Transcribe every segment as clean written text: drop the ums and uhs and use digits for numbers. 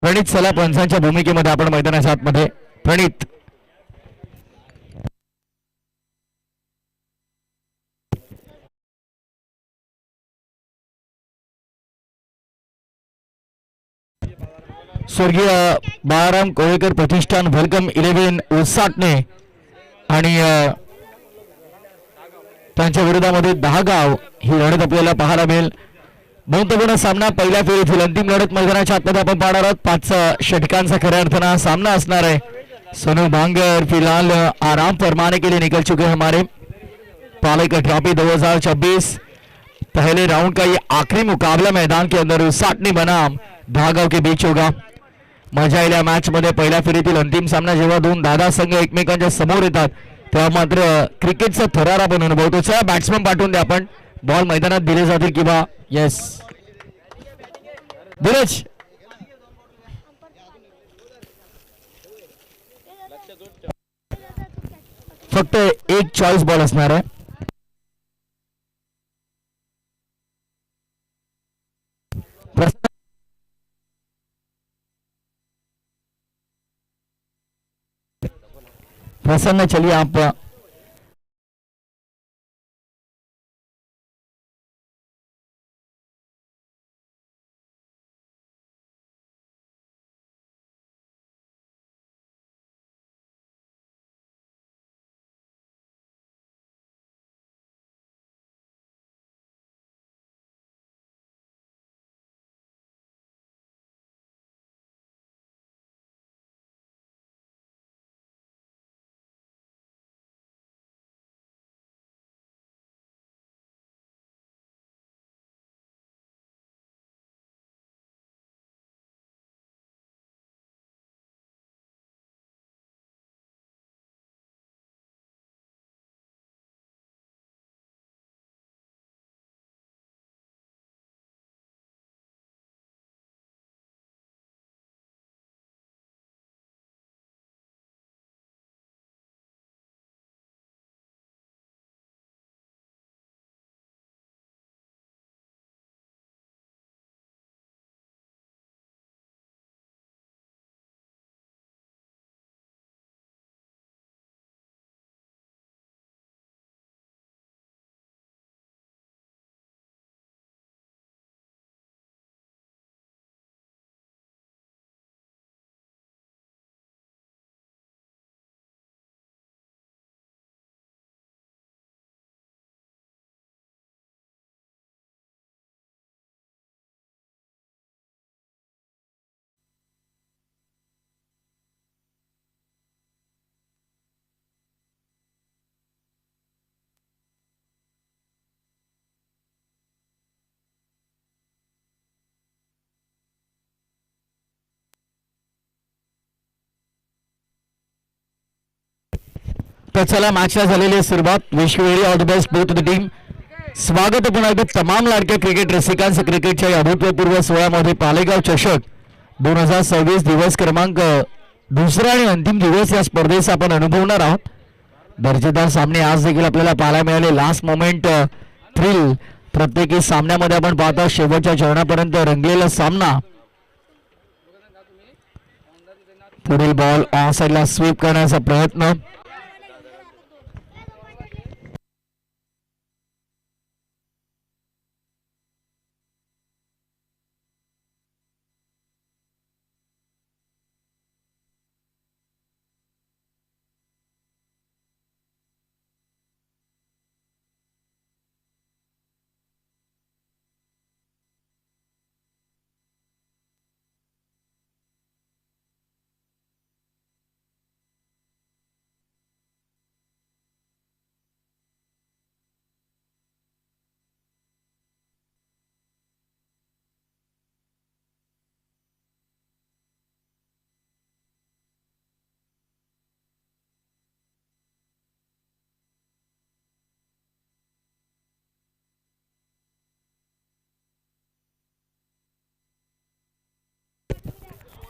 प्रणित चला पंचांच्या भूमिकेमध्ये आपण मैदानाच्या आतमध्ये. प्रणित स्वर्गीय बाळाराम कोळेकर प्रतिष्ठान वेलकम 11 उसाटणे आणि त्यांच्या विरोधामध्ये 10 गाव ही लढत आपल्याला पाहायला मिळेल. महत्वपूर्ण सामना पहिल्या फेरीतील अंतिम लढत मैदानाच्या आतमध्ये आपण पाहणार आहोत. 5 षटकांचा खऱ्या अर्थानं सामना असणार है. सोनू भांगर फिलहाल आराम फरमाने के लिए निकल चुके हैं हमारे. पालेकर ट्रॉफी 2026 पहले राउंड का ये आखिरी मुकाबला मैदान के अंदर उसाटणे बनाम 10 गाव के बीच होगा. मजा येईल या मॅच मध्ये. पहिल्या फेरीतील अंतिम सामना जेव्हा दोन दादा संघ एकमेकांच्या समोर येतात तेव्हा मात्र क्रिकेटचा थरार आपण अनुभवतो. चला बॅट्समन पाठवून द्या आपण. बॉल मैदानात दिले जातील किंवा येस धीरज फक्त एक चॉईस बॉल असणार आहे. प्रसन्न चलिए आप तर चला मॅचला झालेली सुरुवात. Wish you very all the best both the team. स्वागत पुन्हा एकदा तमाम लाडक्या क्रिकेट रसिकांचं क्रिकेटच्या या अभूतपूर्व सोहळ्यामध्ये पालेगाव चषक 2026 दिवस क्रमांक दुसरा आणि अंतिम दिवस या स्पर्धेचा आपण अनुभवणार आहोत. दर्जेदार सामने आज देखील आपल्याला पाहायला मिळाले. लास्ट मोमेंट थ्रिल प्रत्येकी सामन्यामध्ये आपण पाहतो. शेवटच्या चरणापर्यंत रंगलेला सामना. पुढील बॉल ऑन साइडला स्वीप करण्याचा प्रयत्न.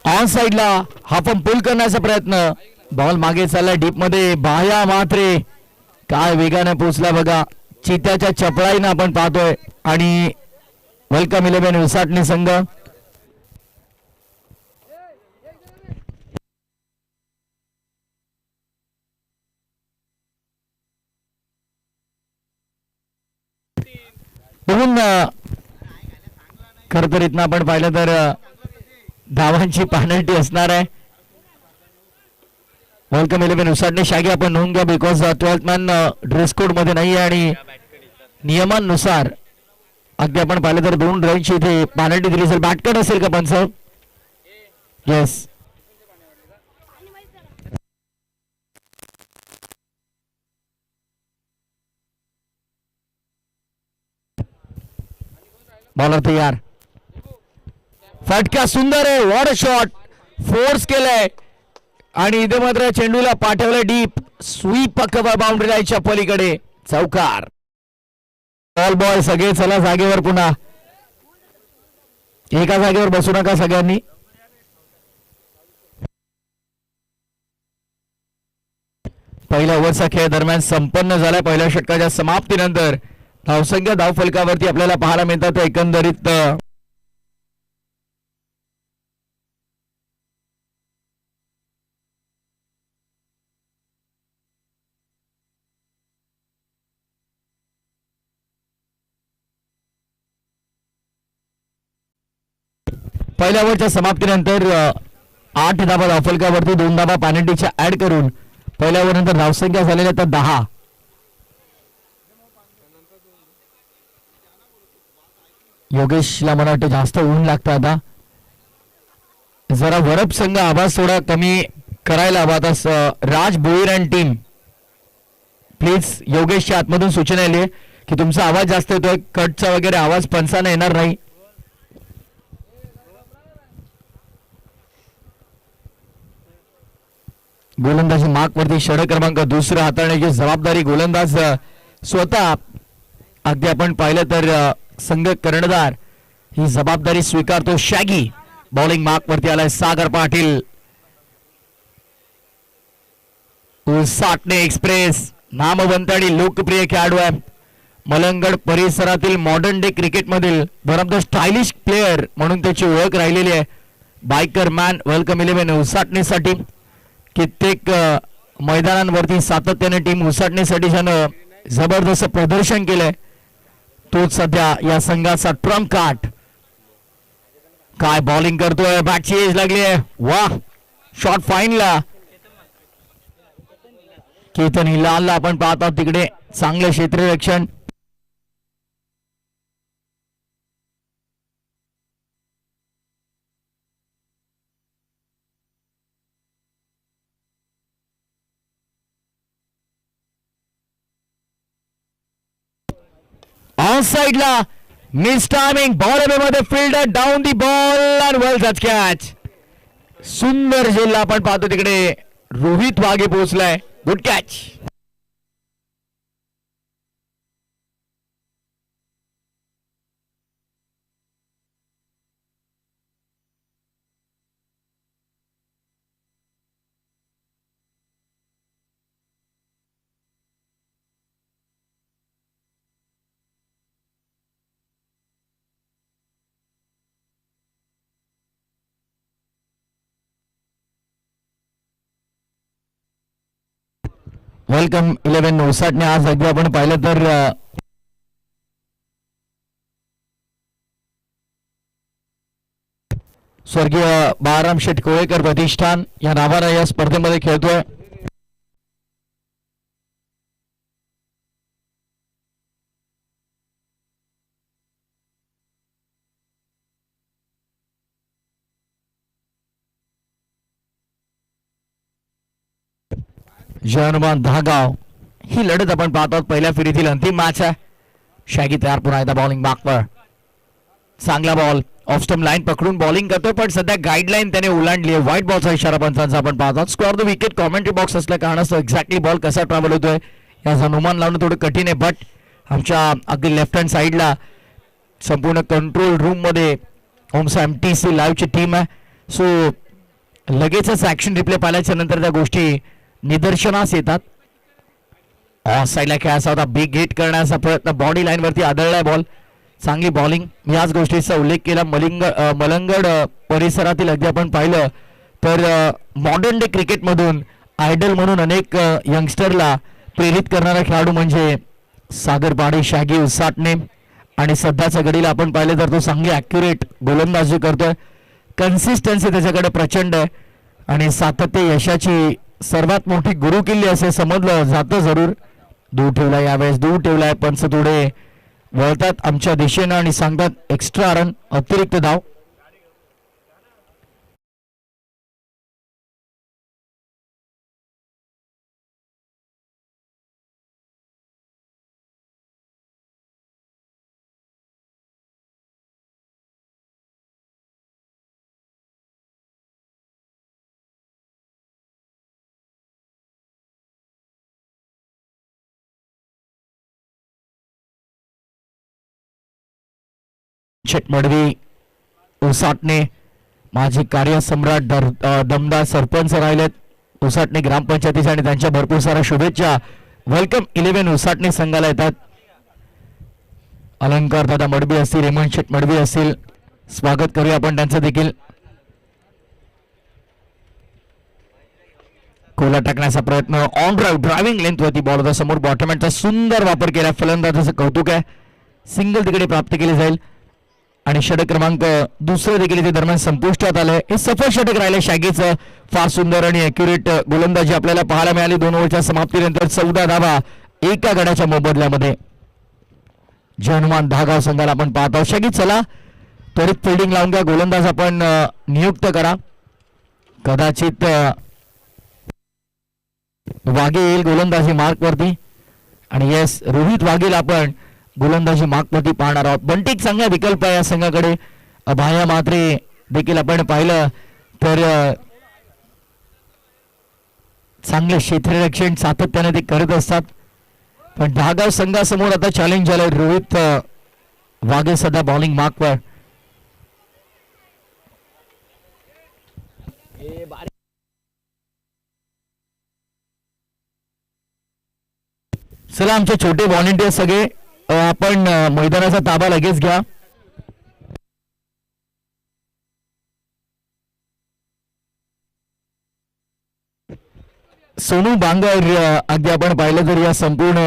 ऑन साइडला हाफम पुल करण्याचा प्रयत्न. बॉल मागे चालला डीप मध्ये. बाया मात्रे काय वेगाने पोहोचला बघा. चित्याच्या चपळाईने आपण पाहतोय. आणि वेलकम 11 उसाटणे संघ खर तर इथनं आपण पाहिलं तर धावांची पेनल्टी असणार आहे. वेलकम 11 उसाटणे शागी आपण नोंद घ्या because 12th man dress code मध्ये नाही आहे आणि नियमांनुसार अगदी आपण पाहिलं तर 2 रनची इथे पेनल्टी दिली असेल. बॅटकट असेल का पंच? येस. बॉलर तयार. फटका सुंदर आहे. What a shot. फोर्स केलाय आणि इथे मात्र चेंडूला पाठवलं डीप. स्वीप पक्का बाउंड्री लाईनच्या पलीकडे. चौकार. बॉल बॉय सगळे चला जागेवर. पुन्हा एका जागेवर बसू नका सगळ्यांनी. पहिल्या ओव्हरचा खेळ दरम्यान संपन्न झालाय. पहिल्या षटकाच्या समाप्तीनंतर धावसंख्या धावफलकावरती आपल्याला पाहायला मिळतात. एकंदरीत पहिल्या ओव्हरच्या समाप्तीनंतर 8 धाबा धावफलकावरती 2 धाबा पेनल्टीच्या ऍड करून पहिल्या ओव्हरनंतर धावसंख्या झालेल्या तर 10. योगेशला मला वाटतं जास्त ऊन लागतं आता. जरा वरप संघ आवाज थोडा कमी करायला हवा. आता राज भोईर अँड टीम प्लीज योगेशच्या आतमधून सूचना आली की तुमचा आवाज जास्त येतोय. कटचा वगैरे आवाज पंचाने येणार नाही. गोलंदाजी मार्क वरती षटक क्रमांक 2 हाताळण्याची जबाबदारी गोलंदाज स्वतः. अगदी आपण पाहिलं तर संघ कर्णधार ही जबाबदारी स्वीकारतो. शॅगी बॉलिंग मार्क वरती आलाय. सागर पाटील. उसाटणे एक्सप्रेस नामवंत आणि लोकप्रिय खेळाडू आहे. मलंगड परिसरातील मॉडर्न डे क्रिकेट मधील one of the stylish player म्हणून त्याची ओळख राहिलेली आहे. Biker man. वेलकम 11 उसाटणेसाठी कित्येक मैदानांवरती सातत्याने टीम उसाटणीसाठी ज्यानं जबरदस्त प्रदर्शन केलंय तोच सध्या या संघाचा ट्रम्प कार्ड. काय बॉलिंग करतोय. बॅटची एज लागली आहे. वा शॉट फाईनला. केतन हिलालला आपण पाहत आहोत तिकडे. चांगलं क्षेत्ररक्षण. ऑन साइडला मिस टायमिंग. बॉल मध्ये fielder down the ball and well touch catch. सुंदर झेलला आपण पाहतो तिकडे. रोहित वाघे पोहोचलाय. Good catch. वेलकम 11 उसाटणे. आज अगदी आपण पाहिलं तर स्वर्गीय बाळाराम शेठ कोळेकर प्रतिष्ठान या नावानं या स्पर्धेमध्ये खेळतोय. जयनुमान दहागाव ही लढत आपण पाहत आहोत. पहिल्या फेरीतील अंतिम मॅच आहे. शॅगी तयार. पुन्हा एकदा बॉलिंग मार्कवर. चांगला बॉल ऑफ स्टंप लाईन पकडून बॉलिंग करतोय पण सध्या गाईडलाईन त्याने ओलांडली आहे. व्हाईट बॉलचा इशारा पंचांचा आपण पाहत आहोत. Square the wicket commentary box असल्या कारणास्तव एक्झॅक्टली बॉल कसा ट्रॅव्हल होतोय याचा अनुमान लावणं थोडं कठीण आहे. बट आमच्या अगदी लेफ्ट हँड साईडला संपूर्ण कंट्रोल रूम मध्ये ओमसा MTC लाईव्हची टीम आहे. सो लगेचच ऍक्शन रिप्ले पाहिल्याच्या नंतर त्या गोष्टी निदर्शनास येतात. ऑफ साईडला खेळायचा होता. बिग हिट करण्याचा प्रयत्न. बॉडी लाईन वरती आदळलाय बॉल. चांगली बॉलिंग. याच गोष्टीचा उल्लेख केला. मलंगड परिसरातील अगदी आपण पाहिलं तर मॉडर्न डे क्रिकेट मधून आयडल म्हणून अनेक यंगस्टरला प्रेरित करणारा खेळाडू म्हणजे सागर पाडे, शॅगी उसाटणे आणि सध्याच्या घडीला आपण पाहिले तर तो चांगली ॲक्युरेट गोलंदाजी करतोय. कन्सिस्टन्सी त्याच्याकडे प्रचंड आहे आणि सातत्य यशाची सर्वात मोठी गुरुकिल्ली असे समजलं जातं. जरूर दूर ठेवलाय, यावेळेस दूर ठेवलाय. पंच थोडे वळतात आमच्या दिशेनं आणि सांगतात एक्स्ट्रा रन, अतिरिक्त धाव. मडवी उसाटणे माजी कार्यसम्राट दमदार सरपंच राहिलेत उसाटणे ग्रामपंचायतीचे आणि त्यांच्या भरपूर साऱ्या शुभेच्छा. वेलकम 11 उसाटणे संघाला येतात. अलंकार दादा मडवी असतील, रेमंड शेट मडवी असतील, स्वागत करूया आपण त्यांचं देखील. कोला टाकण्याचा प्रयत्न, ऑन ड्रायव्हिंग लेंथ वरती बॉल होता समोर. बॉटमॅनचा सुंदर वापर केला, फलंदाजाचं कौतुक आहे. सिंगल तिकडे प्राप्त केली जाईल आणि षटक क्रमांक दुसरे देखील इथे दरम्यान संपुष्टात आलंय. हे सफल षटक राहिलं शॅगीचं. फार सुंदर आणि ॲक्युरेट गोलंदाजी आपल्याला पाहायला मिळाली. 2 ओव्हरच्या समाप्तीनंतर 14 धावा एका गड्याच्या मोबदल्यामध्ये. हनुमान दहागाव संघाला आपण पाहत आहोत. शॅगी चला त्वरित फिल्डिंग लावून घ्या, गोलंदाज आपण नियुक्त करा. कदाचित वाघे येईल गोलंदाजी मार्क वरती आणि येस रोहित वाघेल आपण गोलंदाजी मार्कवरती पाहणार आहोत. बंटिक चांगला विकल्प आहे या संघाकडे. अभाया मात्रे देखील आपण पाहिलं तर चांगले क्षेत्ररक्षण सातत्याने ते करत असतात. पण दहागाव संघासमोर आता चॅलेंज झालंय. रोहित वाघे सध्या बॉलिंग मार्कवर. चला आमचे छोटे व्हॉलेंटियर सगळे आपण मैदानाचा ताबा लगेच घ्या. सोनू बांगर अगदी आपण पाहिलं तर या संपूर्ण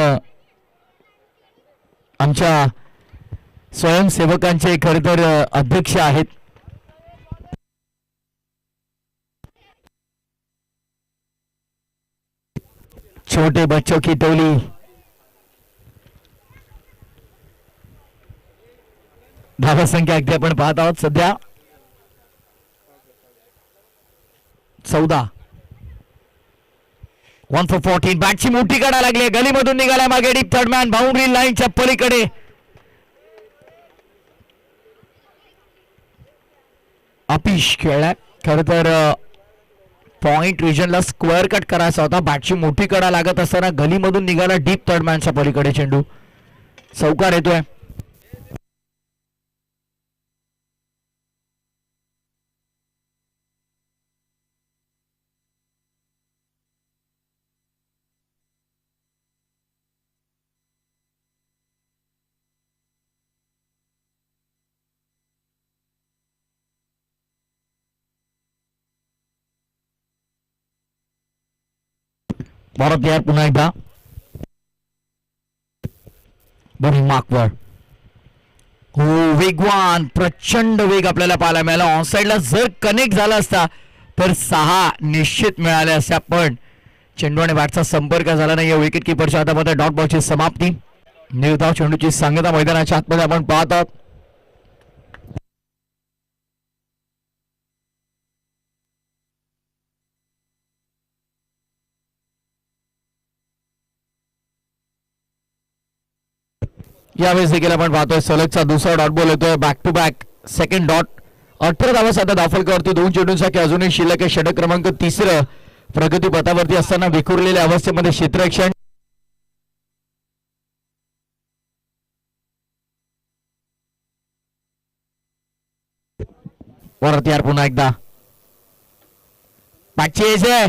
आमच्या स्वयंसेवकांचे खर तर अध्यक्ष आहेत. छोटे बच्चों की टोली धावा संख्या अगदी आपण पाहत आहोत सध्या 14. 1 for 14. बॅटची मोठी काढा लागली, गलीमधून निघाला मागे डीप थर्ड मॅन बाउंड्री लाईनच्या पलीकडे. अपिश खेळलाय. खर तर पॉइंट रिजनला स्क्वेअर कट करायचा होता. बॅटची मोठी कडा लागत असताना गलीमधून निघाला डीप थर्ड मॅनच्या पलीकडे चेंडू. चौकार येतोय. भारत यार पुन्हा एकदा बॉलिंग मार्कवर. हो वेगवान प्रचंड वेग आपल्याला पाहायला मिळाला. ऑनसाइडला जर कनेक्ट झाला असता तर 6 निश्चित मिळाले असत्या. पण चेंडू आणि बॅटचा संपर्क झाला नाही. या विकेट किपरच्या हातामध्ये डॉट बॉलची समाप्ती. निर्धाव चेंडूची सांगता मैदानाच्या आतमध्ये आपण पाहत आहोत. यावेळेस देखील आपण पाहतोय सलगचा दुसरा डॉट बॉल येतोय. Back to back second dot. 18 धावा सध्या दाफलकरवरती 2 चेंडूंसाठी अजूनही शिल्लक आहे. षटक क्रमांक 3 प्रगती पथावरती असताना विखुरलेल्या अवस्थेमध्ये क्षेत्ररक्षण. परत यार पुन्हा एकदा पाचशे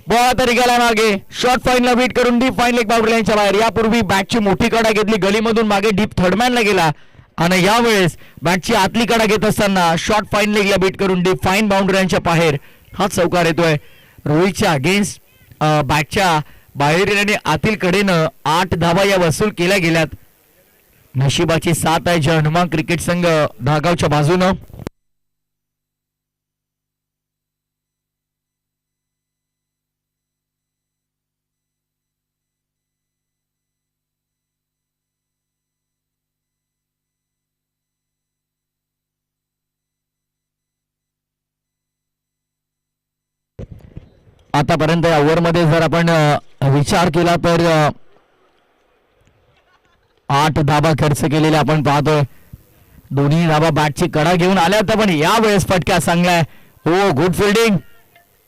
बॉल तरी गेला मागे. शॉर्ट फाईनला बीट करून डीप फाईन लेग बाउंड्री लाईनच्या बाहेर. यापूर्वी बॅटची मोठी कडा घेतली, गलीमधून मागे डीप थर्डमॅनला गेला आणि यावेळेस बॅटची आतली कडा घेत असताना शॉर्ट फाईन लेगला बीट करून डीप फाईन बाउंड्री लाईनच्या बाहेर हा चौकार येतोय. रोहितच्या अगेन्स्ट बॅटच्या बाहेरील आणि आतील कडेनं 8 धावा या वसूल केल्या गेल्यात. नशिबाची साथ आहे जय हनुमान क्रिकेट संघ धागावच्या बाजूनं. आतापर्यंत या ओव्हरमध्ये जर आपण विचार केला तर 8 धाबा खर्च केलेले आपण पाहतोय. दोन्ही धाबा बॅटची कडा घेऊन आल्या होत्या पण यावेळेस फटका चांगलाय. हो गुड फिल्डिंग.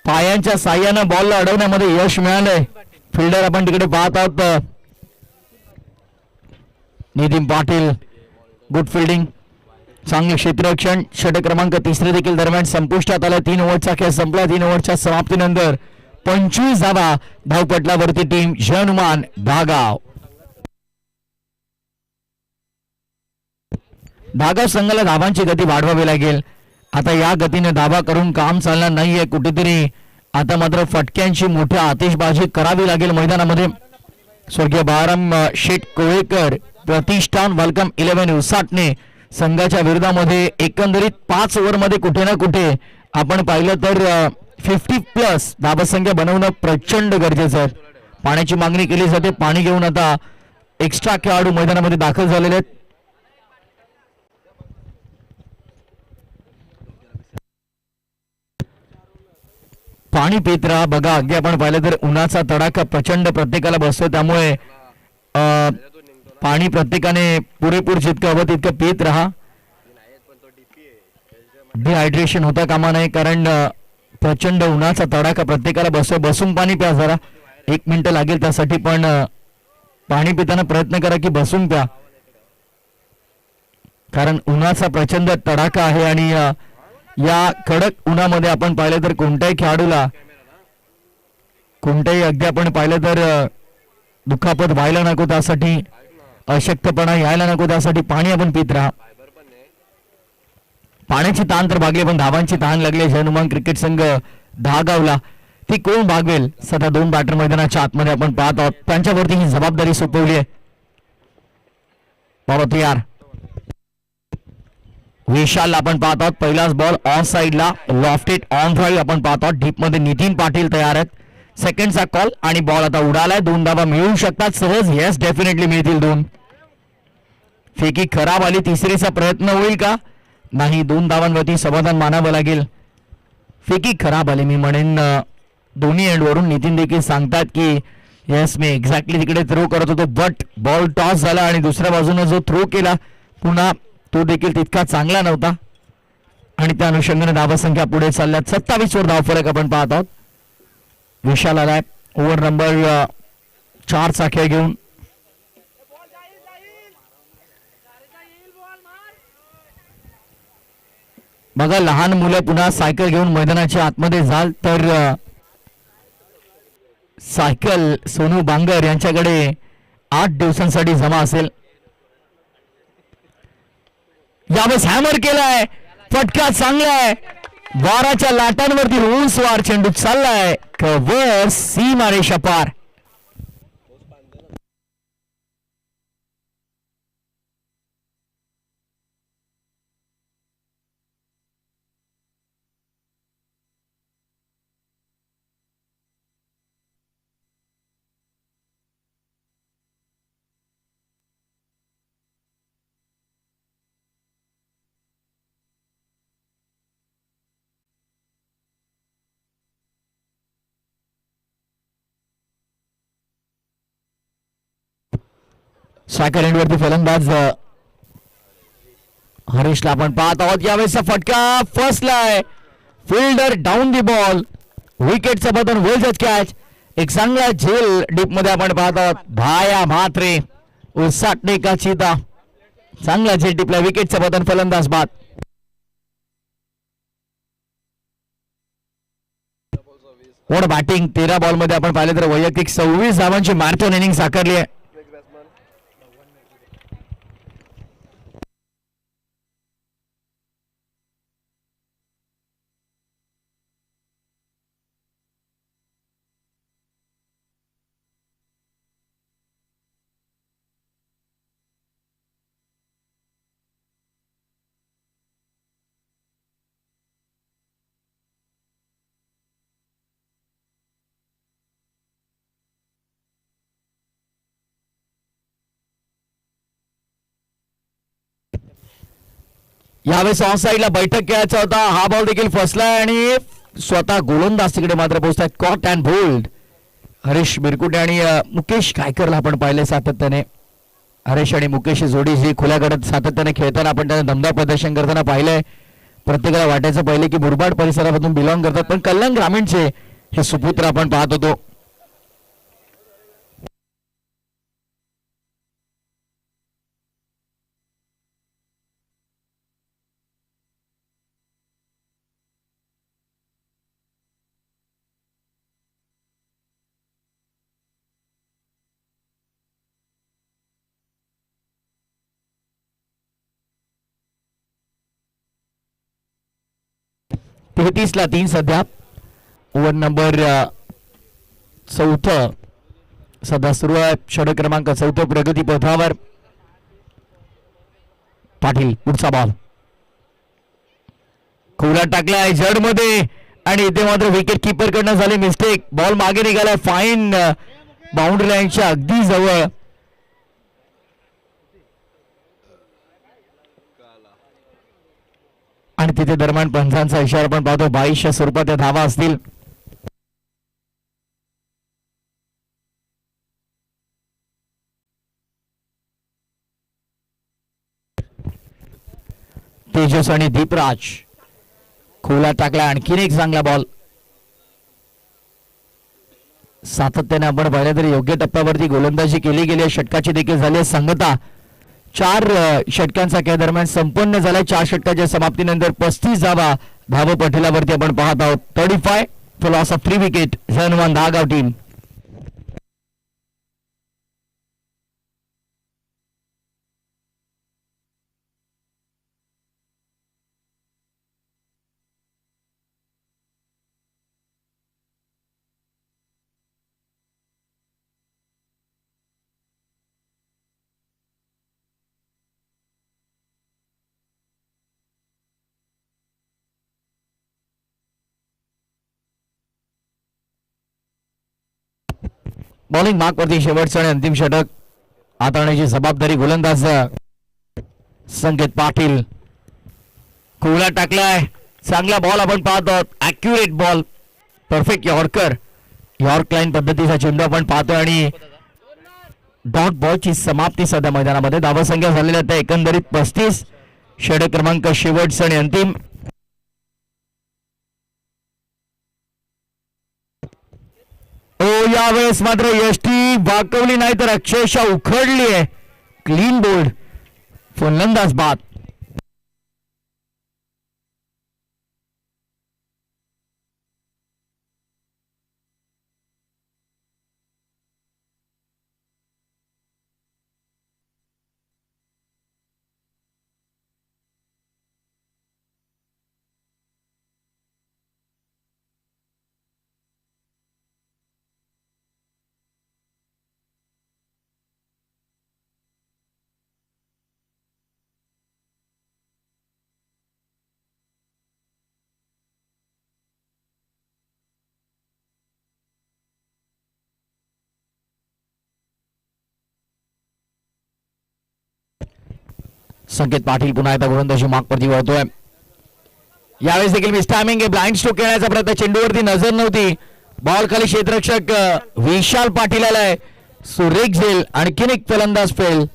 पायांच्या साह्यानं बॉलला अडवण्यामध्ये यश मिळालंय. फिल्डर आपण तिकडे पाहत आहोत नितीन पाटील. Good fielding. चांगले क्षेत्ररक्षण. षटक क्रमांक 3 देखील दरम्यान संपुष्टात आला. 3 ओव्हरचा खेळ संपला. 3 ओव्हरच्या समाप्तीनंतर 25 धावा धावपटलावरती टीम जय हनुमान धागाव. धागाव संघाला धावांची गती वाढवावी लागेल. आता या गतीने धावा करून काम चालणार नाहीये. कुठेतरी आता मात्र फटक्यांची मोठ्या आतिषबाजी करावी लागेल मैदानामध्ये. स्वर्गीय बाळाराम शेठ कोळेकर प्रतिष्ठान वेलकम 11 उसाटणे संघाच्या विरोधामध्ये एकंदरीत 5 ओव्हरमध्ये कुठे ना कुठे आपण पाहिलं तर 50+ धावसंख्या बनवणं प्रचंड गरजेचं आहे. पाण्याची मागणी केली जाते. पाणी घेऊन आता एक्स्ट्रा खेळाडू मैदानामध्ये दाखल झालेले आहेत. पाणी पित राहा. बघा अगदी आपण पाहिलं तर उन्हाचा तडाखा प्रचंड प्रत्येकाला बसतो. त्यामुळे पाणी प्रत्येकाने पुरेपूर जितकं हवं तितकं पित राहा. डिहायड्रेशन होता कामा नये कारण प्रचंड उन्हाचा तडाखा प्रत्येकाला बसतो. बसून पाणी प्या. जरा 1 मिनिट लागेल त्यासाठी पण पाणी पिताना प्रयत्न करा की बसून प्या कारण उन्हाचा प्रचंड तडाखा आहे. आणि या कडक उन्हामध्ये आपण पाहिलं तर कोणत्याही खेळाडूला कोणत्याही अगदी आपण पाहिलं तर दुखापत व्हायला नको त्यासाठी अशक्तपणा यायला नको त्यासाठी पाणी आपण पित राहा. पाण्याची ताण तर भागली पण धावांची ताण लागली जय हनुमान क्रिकेट संघ धागावला. ती कोण भागवेल. सध्या 2 बॅटर मैदानाच्या आतमध्ये आपण पाहत आहोत. त्यांच्यावरती ही जबाबदारी सोपवली आहे. बाबा तयार. विशाल आपण पाहत आहोत. पहिलाच बॉल ऑन साइडला लॉफ्टेड ऑन ड्राईव्ह आपण पाहत आहोत. डीप मध्ये नितीन पाटील तयार आहेत. सेकंडचा कॉल आणि बॉल आता उडालाय. 2 धावा मिळू शकतात सहज. येस डेफिनेटली मिळतील 2. फेकी खराब आली. तिसरीचा प्रयत्न होईल का. नाही. 2 धावांवरती समाधान मानावं लागेल. फेकी खराब आली मी म्हणेन. दोन्ही एंडवरून नितीन देखील सांगतात की येस मी एक्झॅक्टली तिकडे थ्रो करत होतो बट बॉल टॉस झाला आणि दुसऱ्या बाजूने जो थ्रो केला पुन्हा तो देखील तितका चांगला नव्हता आणि त्या अनुषंगाने धावसंख्या पुढे चालल्यात. 27 वर धावफलक आपण पाहत आहोत. विशाल आलाय ओव्हर नंबर 4 चा खेळ घेऊन. बघा लहान मुलं पुन्हा सायकल घेऊन मैदानाच्या आतमध्ये जाल तर सायकल सोनू बांगर यांच्याकडे 8 दिवसांसाठी जमा असेल. यावेळेस हॅमर केलाय. फटका चांगलाय. 12च्या लाटांवरती उंचवार चेंडू चाललाय. कव्हर सीमा रेषा पार. सायकल एंडवरती फलंदाज हरीशला आपण पाहत आहोत. यावेळेसचा फटका फसलाय. Fielder down the ball. विकेटचं बटन वेल जज कॅच. एक चांगला झेल डीप मध्ये आपण पाहत आहोत. भाया म्हात्रे उसाटणे का चिता. चांगला झेल टिपला. विकेटचं बटन फलंदाज बाद. ओढ बॅटिंग. 13 बॉल मध्ये आपण पाहिलं तर वैयक्तिक 26 धावांची मॅरेथॉन इनिंग साकारली आहे. यावेळेस ऑन साईडला बैठक खेळायचा होता. हा बॉल देखील फसलाय आणि स्वतः गोलंदाज तिकडे मात्र पोहोचतात. Caught and bowled. Harish Birkute आणि मुकेश कायकरला आपण पाहिले सातत्याने. हरीश आणि मुकेश जोडी जी खुल्या गटात सातत्याने खेळताना आपण त्यांना दमदार प्रदर्शन करताना पाहिलंय. प्रत्येकाला वाटायचं पहिले की मुरबाड परिसरामधून बिलॉंग करतात, पण कल्याण ग्रामीणचे हे सुपुत्र आपण पाहत होतो. ला 3 सध्या. ओव्हर नंबर 4 सध्या सुरू आहे. षटक क्रमांक 4 प्रगती पथावर. पाटील पुढचा बॉल खुला टाकलाय जड मध्ये आणि इथे मात्र विकेट किपर कडनं झाले मिस्टेक. बॉल मागे निघालाय फाईन बाउंड्री लाईनच्या अगदी जवळ. आणि तिथे दरम्यान पंचांचा इशारा पण पाहतो. 2200 स्वरूपात त्या धावा असतील. तेजस आणि दीपराज खोला टाकला. आणखीन एक चांगला बॉल. सातत्याने आपण पाहिलं तरी योग्य टप्प्यावरती गोलंदाजी केली गेली. षटकाची देखील झाली संगता. 4 षटकांचा खेळ दरम्यान संपन्न झालाय. 4 षटकाच्या समाप्तीनंतर 35 धावा धावपटलावरती आपण पाहत आहोत. 35 for loss of 3 wicket. Hanuman Dahagaon team. Bowling मार्कवरती शेवटचं आणि अंतिम षटक हाताळण्याची जबाबदारी गोलंदाज संकेत पाटील. खुला टाकलाय. चांगला बॉल आपण पाहतो. Accurate ball. Perfect yorker. York line पद्धतीचा चेंडू आपण पाहतो आणि डॉट बॉलची समाप्ती सध्या मैदानामध्ये. धावसंख्या झालेल्या त्या एकंदरीत 35. षटक क्रमांक शेवटचं आणि अंतिम. यावेळेस मात्र यष्टी वाकवली नाही तर अक्षरशः उखडली आहे. Clean bowled. फलंदाज बाद. संकेत पाटील पुन्हा एकदा गोलंदाजी मागवरती वळतोय. यावेळेस देखील मिस्टायमिंग ब्लाइंड स्ट्रोक खेळण्याचा प्रयत्न. चेंडूवरती नजर नव्हती. बॉल खाली क्षेत्ररक्षक विशाल पाटील आलाय. सुरेख झेल. आणखीन एक फलंदाज फेल.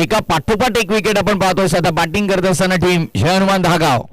एका पाठोपाठ एक विकेट आपण पाहतोय सध्या बॅटिंग करत असताना टीम जय हनुमान दहागाव.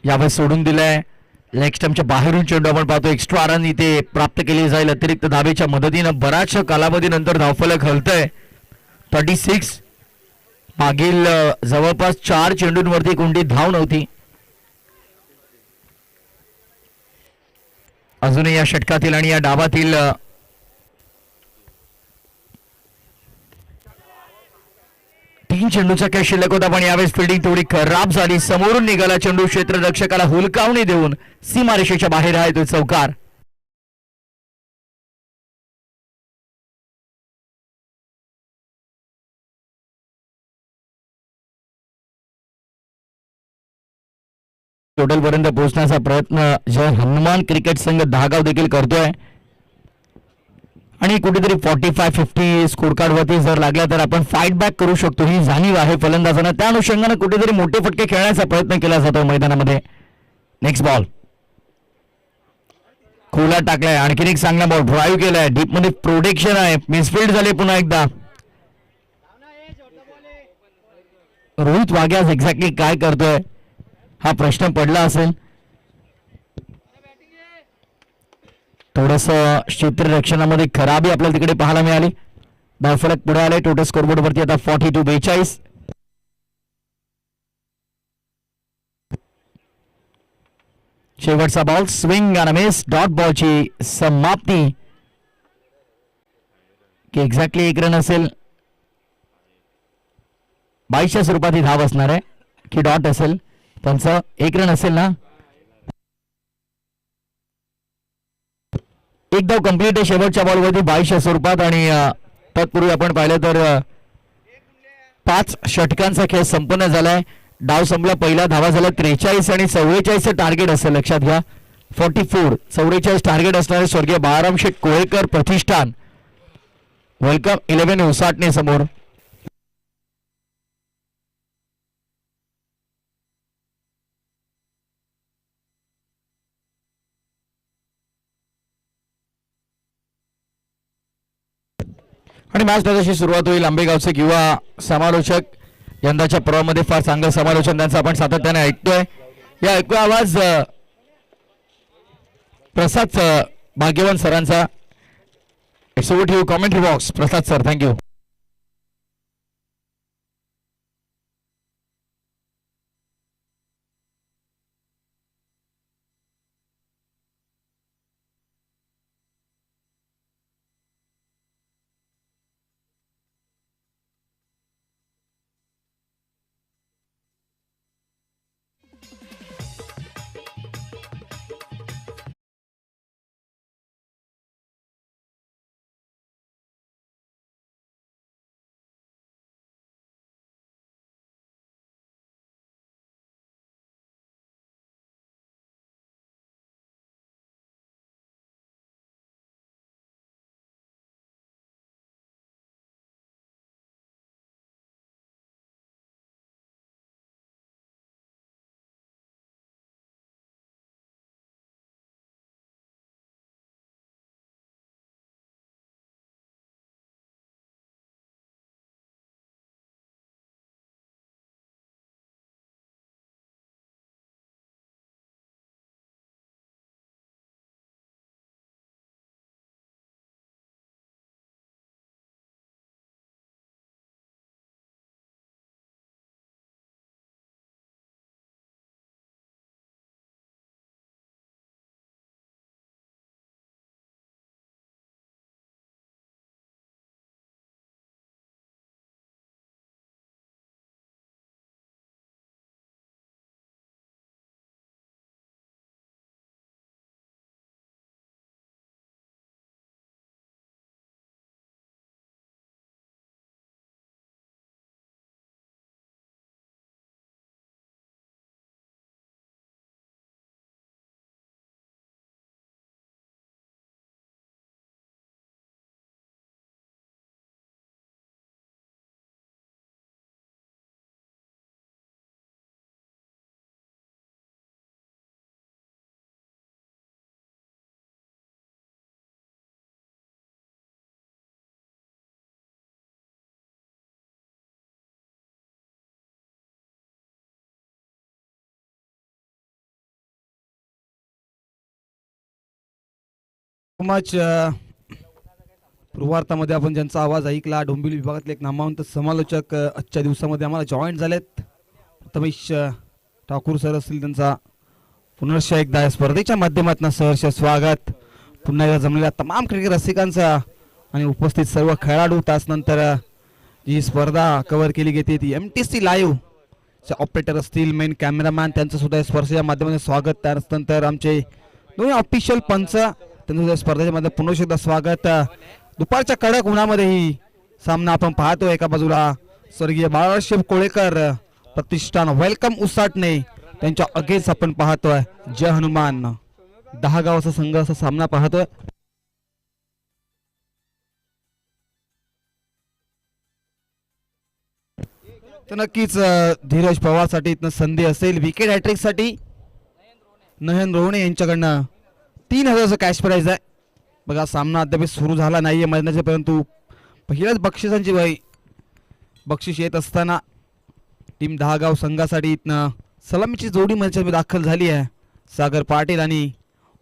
यावेळेस सोडून दिलाय. लेग स्टंपच्या बाहेरून चेंडू आपण पाहतो. एक्स्ट्रा रन इथे प्राप्त केली जाईल अतिरिक्त धावेच्या मदतीनं. बऱ्याचशा कालावधीनंतर धावफलक हलतंय. 36. मागील जवळपास 4 चेंडूंवरती कोणती धाव नव्हती. अजूनही या षटकातील आणि या डावातील तीन चेंडूचा काय शिल्लक होता. पण यावेळेस फिल्डिंग थोडी खराब झाली. समोरून निघाला चेंडू क्षेत्ररक्षकाला हुलकावणी देऊन सीमारेषेच्या बाहेर आहे तो चौकार. टोटल पर्यंत पोहोचण्याचा प्रयत्न जय हनुमान क्रिकेट संघ दहागाव देखील करतोय. आणि कुठेतरी 45-50 स्कोर कार्ड वरती जर लागला तर आपण फाईट बॅक करू शकतो ही जाणीव आहे फलंदाजांना. त्या अनुषंगाने कुठेतरी मोठे फटके खेळण्याचा प्रयत्न केला जातो मैदानामध्ये. नेक्स्ट बॉल खोला टाकलाय. आणखीन एक चांगला बॉल ड्राईव्ह केलाय. डीप मध्ये प्रोटेक्शन आहे. मिसफिल्ड झाले पुन्हा एकदा. रोहित वाघे आज एक्झॅक्टली काय करतोय हा प्रश्न पडला असेल. थोडस क्षेत्ररक्षणामध्ये खराबी आपल्याला तिकडे पाहायला मिळाली. धावफलक पुढे आले. टोटल स्कोरबोर्ड वरती आता 42-42. शेवटचा बॉल स्विंग आणि मिस. डॉट बॉलची समाप्ती की एक्झॅक्टली 1 रन असेल. 22च्या स्वरूपात ही धाव असणार आहे की डॉट असेल. त्यांचं 1 रन असेल ना. एक धाव कंप्लीट आहे शेवटच्या बॉलवरती 22च्या स्वरूपात. आणि तत्पूर्वी आपण पाहिलं तर 5 षटकांचा खेळ संपन्न झालाय. डाव संपला. पहिला धावा झाला 43 आणि 44 टार्गेट असेल लक्षात घ्या. 44 44 टार्गेट असणारे स्वर्गीय बाळाराम शेठ कोळेकर प्रतिष्ठान वेलकम 11 उसाटणे समोर. आणि मॅच त्याच्याशी सुरुवात होईल. आंबेगावचे युवा समालोचक यंदाच्या पर्वामध्ये फार चांगलं समालोचन त्यांचं आपण सातत्याने ऐकतोय. या ऐकूया आवाज प्रसाद भाग्यवान सरांचा. It's over to you commentary box. Prasad sir, thank you. Much पूर्वार्थामध्ये आपण ज्यांचा आवाज ऐकला डोंबिवली विभागातले एक नामवंत समालोचक आजच्या दिवसामध्ये आम्हाला जॉईन झालेत. प्रथमेश ठाकूर सर असतील त्यांचा पुनर्श एकदा या स्पर्धेच्या माध्यमातून सहर्ष स्वागत. पुन्हा एकदा जमलेल्या तमाम क्रिकेट रसिकांचा आणि उपस्थित सर्व खेळाडू तासनंतर जी स्पर्धा कव्हर केली गेली ती MTC लाईव्ह ऑपरेटर असतील मेन कॅमेरामॅन त्यांचं सुद्धा स्पर्धेच्या माध्यमातून स्वागत. त्यानंतर आमचे दोन्ही ऑफिशियल पंच त्यांचं सुद्धा स्पर्धेच्या मध्ये पुन्हा एकदा स्वागत. दुपारच्या कडक उन्हामध्ये ही सामना आपण पाहतो. एका बाजूला स्वर्गीय बाळासाहेब कोळेकर प्रतिष्ठान वेलकम उसाटणे त्यांच्या अगेन्स्ट आपण पाहतोय जय हनुमान 10 गावाचा संघ असा सामना पाहतोय. तर नक्कीच धीरज पवार साठी इथनं संधी असेल. विकेट हॅट्रिक साठी नयन रोहणे यांच्याकडनं 3000 कॅश प्राइज आहे. बघा सामना अद्याप सुरू झाला नाहीये मैदानाचे परंतु पहिल्याच बक्षिसांची बक्षीस येत असताना टीम 10 गाव संघासाठी इथनं सलामीची जोडी मैदानात दाखल झाली आहे. सागर पाटील आणि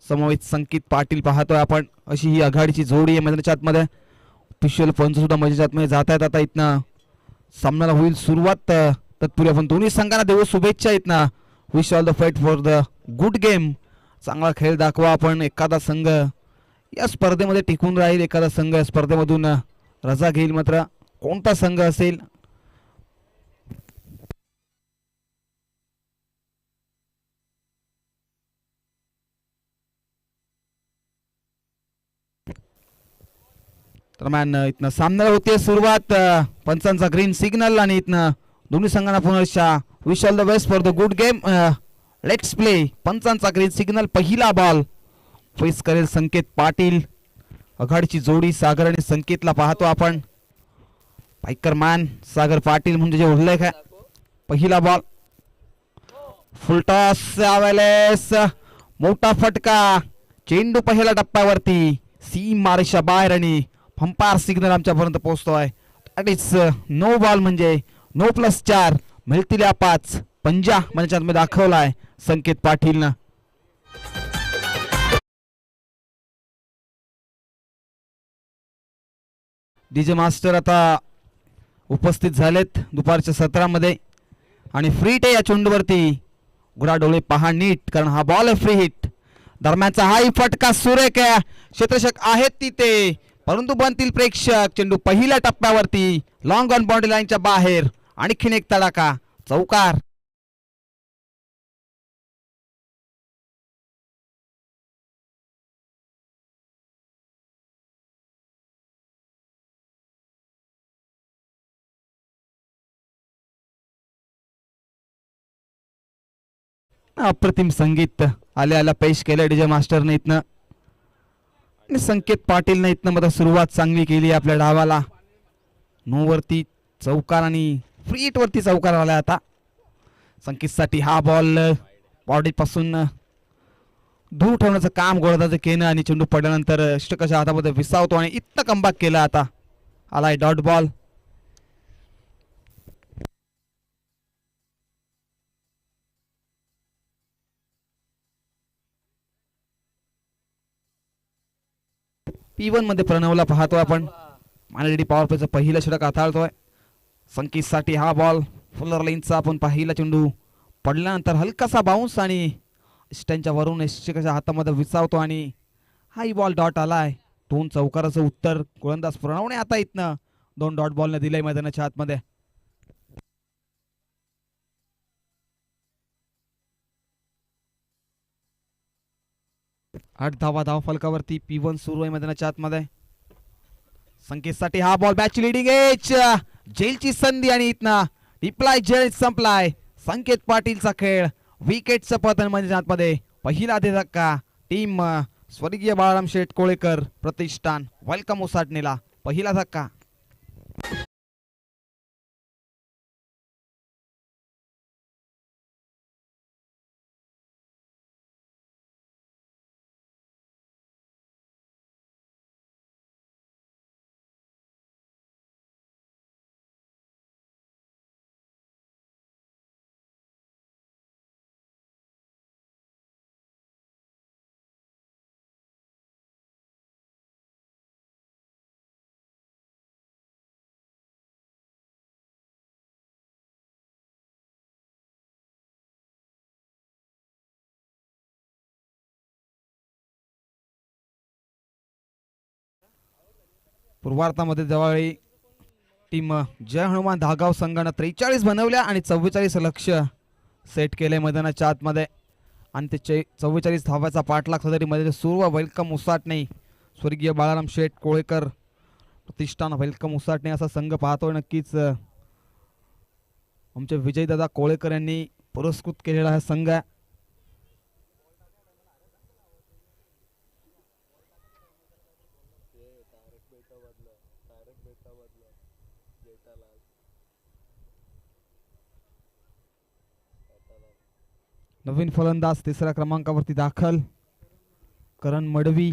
समवेत संकेत पाटील पाहतोय आपण. अशी ही आघाडीची जोडी आहे मैदानाच्या आतमध्ये. ऑफिशियल पंच सुद्धा मैदानाच्या आतमध्ये जात आहेत. आता इथनं सामन्याला होईल सुरुवात. तत्पूर्वी आपण दोन्ही संघांना देऊ शुभेच्छा. इथनं wish all the fight for the good game. चांगला खेळ दाखवा आपण. एखादा संघ या स्पर्धेमध्ये टिकून राहील, एखादा संघ या स्पर्धेमधून रजा घेईल. मात्र कोणता संघ असेल दरम्यान इथनं सामन्याला होते सुरुवात. पंचांचा ग्रीन सिग्नल आणि इथनं दोन्ही संघांना पुनर्शा wish all the best for the good game. Let's play. पंचांचा ग्रीन सिग्नल. पहिला बॉल फेस करेल संकेत पाटील. आघाडीची जोडी सागर आणि संकेतला पाहतो आपण. पायकर मॅन सागर पाटील म्हणजे जे उल्लेख आहे. पहिला बॉल फुलटॉस यावेळेस मोठा फटका. चेंडू पहिल्या टप्प्यावरती सीम मारेशा बाहेर आणि पंपायर सिग्नल आमच्यापर्यंत पोहोचतोय. दॅट इज नो बॉल म्हणजे नो +4 मिळतील 5 पंजा म्हणजे दाखवलाय संकेत पाटीलनं. डीजे मास्टर आता उपस्थित झालेत दुपारच्या सत्रामध्ये आणि फ्री हिट आहे या चेंडूवरती. गुडा डोळे पहा नीट कारण हा बॉल आहे फ्री हिट. दरम्यानचा हाही फटका सुरेख आहे. क्षेत्ररक्षक आहेत तिथे परंतु बनतील प्रेक्षक. चेंडू पहिल्या टप्प्यावरती लॉंग ऑन बाउंड्री लाईनच्या बाहेर. आणखीन एक तडाखा चौकार. अप्रतिम संगीत आल्या पेश केलं डीजे मास्टरने इथनं. संकेत पाटीलने इथनं मध्ये सुरुवात चांगली केली आपल्या डावाला. नो वरती चौकार आणि फ्री हिट वरती चौकार आला. आता संकेतसाठी हा बॉल बॉडी पासून दूर ठेवण्याचं काम गोलंदाज केलं आणि चेंडू पडल्यानंतर षटकाच्या हातामध्ये विसावतो आणि इतकं कमबॅक केलं. आता आलाय डॉट बॉल. P1 मध्ये प्रणवला पाहतोय आपण. मानलेडी पॉवर प्लेचं पहिलं षटक हाताळतोय. संकेतसाठी हा बॉल फुलर लाईनचा आपण पहिला चेंडू पडल्यानंतर हलकासा बाउन्स आणि स्टँडच्या वरून षटकाच्या हातामध्ये विसावतो आणि हाही बॉल डॉट आलाय. 2 चौकाराचं उत्तर गोलंदाज प्रणवने आता इथनं 2 डॉट बॉलने दिलंय मैदानाच्या आतमध्ये. 8 धावा धाव फलकावरती. P1 सुरू आहे मैदानाच्या आतमध्ये. संकेतसाठी हा बॉल बॅच लिडिंग एज जेलची संधी आणि इथनं रिप्लाय जेल संपलाय. संकेत पाटीलचा खेळ विकेटचं पतन मैदानाच्या आतमध्ये. पहिला धक्का टीम स्वर्गीय बाळाराम शेठ कोळेकर प्रतिष्ठान वेलकम उसाटणेला पहिला धक्का. पूर्वार्धामध्ये ज्यावेळी टीम जय हनुमान धागाव संघानं 43 बनवल्या आणि 44 लक्ष सेट केले मैदानाच्या आतमध्ये आणि ते 44 धावाचा पाठलाग सदरी मध्ये सुरू. वेलकम उसाटणे स्वर्गीय बाळाराम शेठ कोळेकर प्रतिष्ठान वेलकम उसाटणे असा संघ पाहतोय. नक्कीच आमचे विजयदादा कोळेकर यांनी पुरस्कृत केलेला हा संघ आहे. नवीन फलंदाज तिसऱ्या क्रमांकावरती दाखल करण मडवी.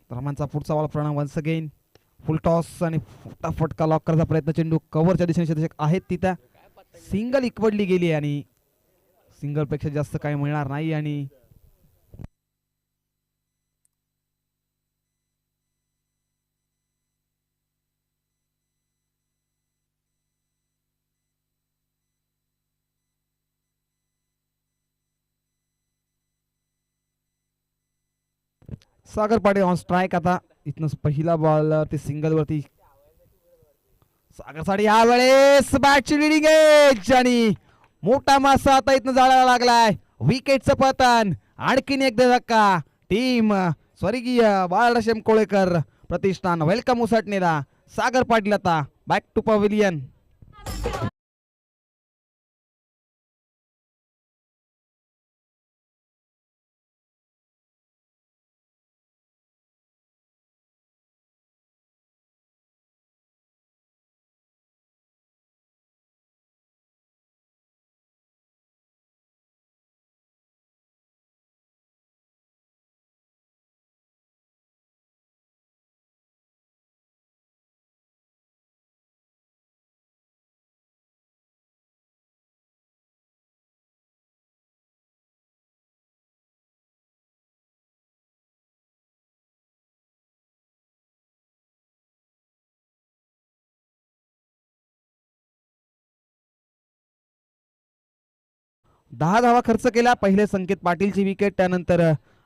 रमांचा पुढचा ball Pranav once again full toss आणि फटका लॉक करायचा प्रयत्न. चेंडू कव्हरच्या दिशेने क्षेत्ररक्षक आहेत तिथं. सिंगल इकवडली गेली आणि सिंगल पेक्षा जास्त काही मिळणार नाही आणि सागर पाटील ऑन स्ट्राईक. आता इथनं पहिला बॉल ते सिंगल वरती सागरसाठी यावेळेस बॅटची लिडिंग एज आणि मोठा मासा आता इथनं जाळायला लागलाय. विकेटचं पतन. आणखीन एकदा धक्का. टीम स्वर्गीय बाळाराम कोळेकर प्रतिष्ठान वेलकम उसटणेला. सागर पाटील आता बॅक टू पवेलियन. दहा धावा खर्च केला. पहिले संकेत पाटीलची विकेट, त्यानंतर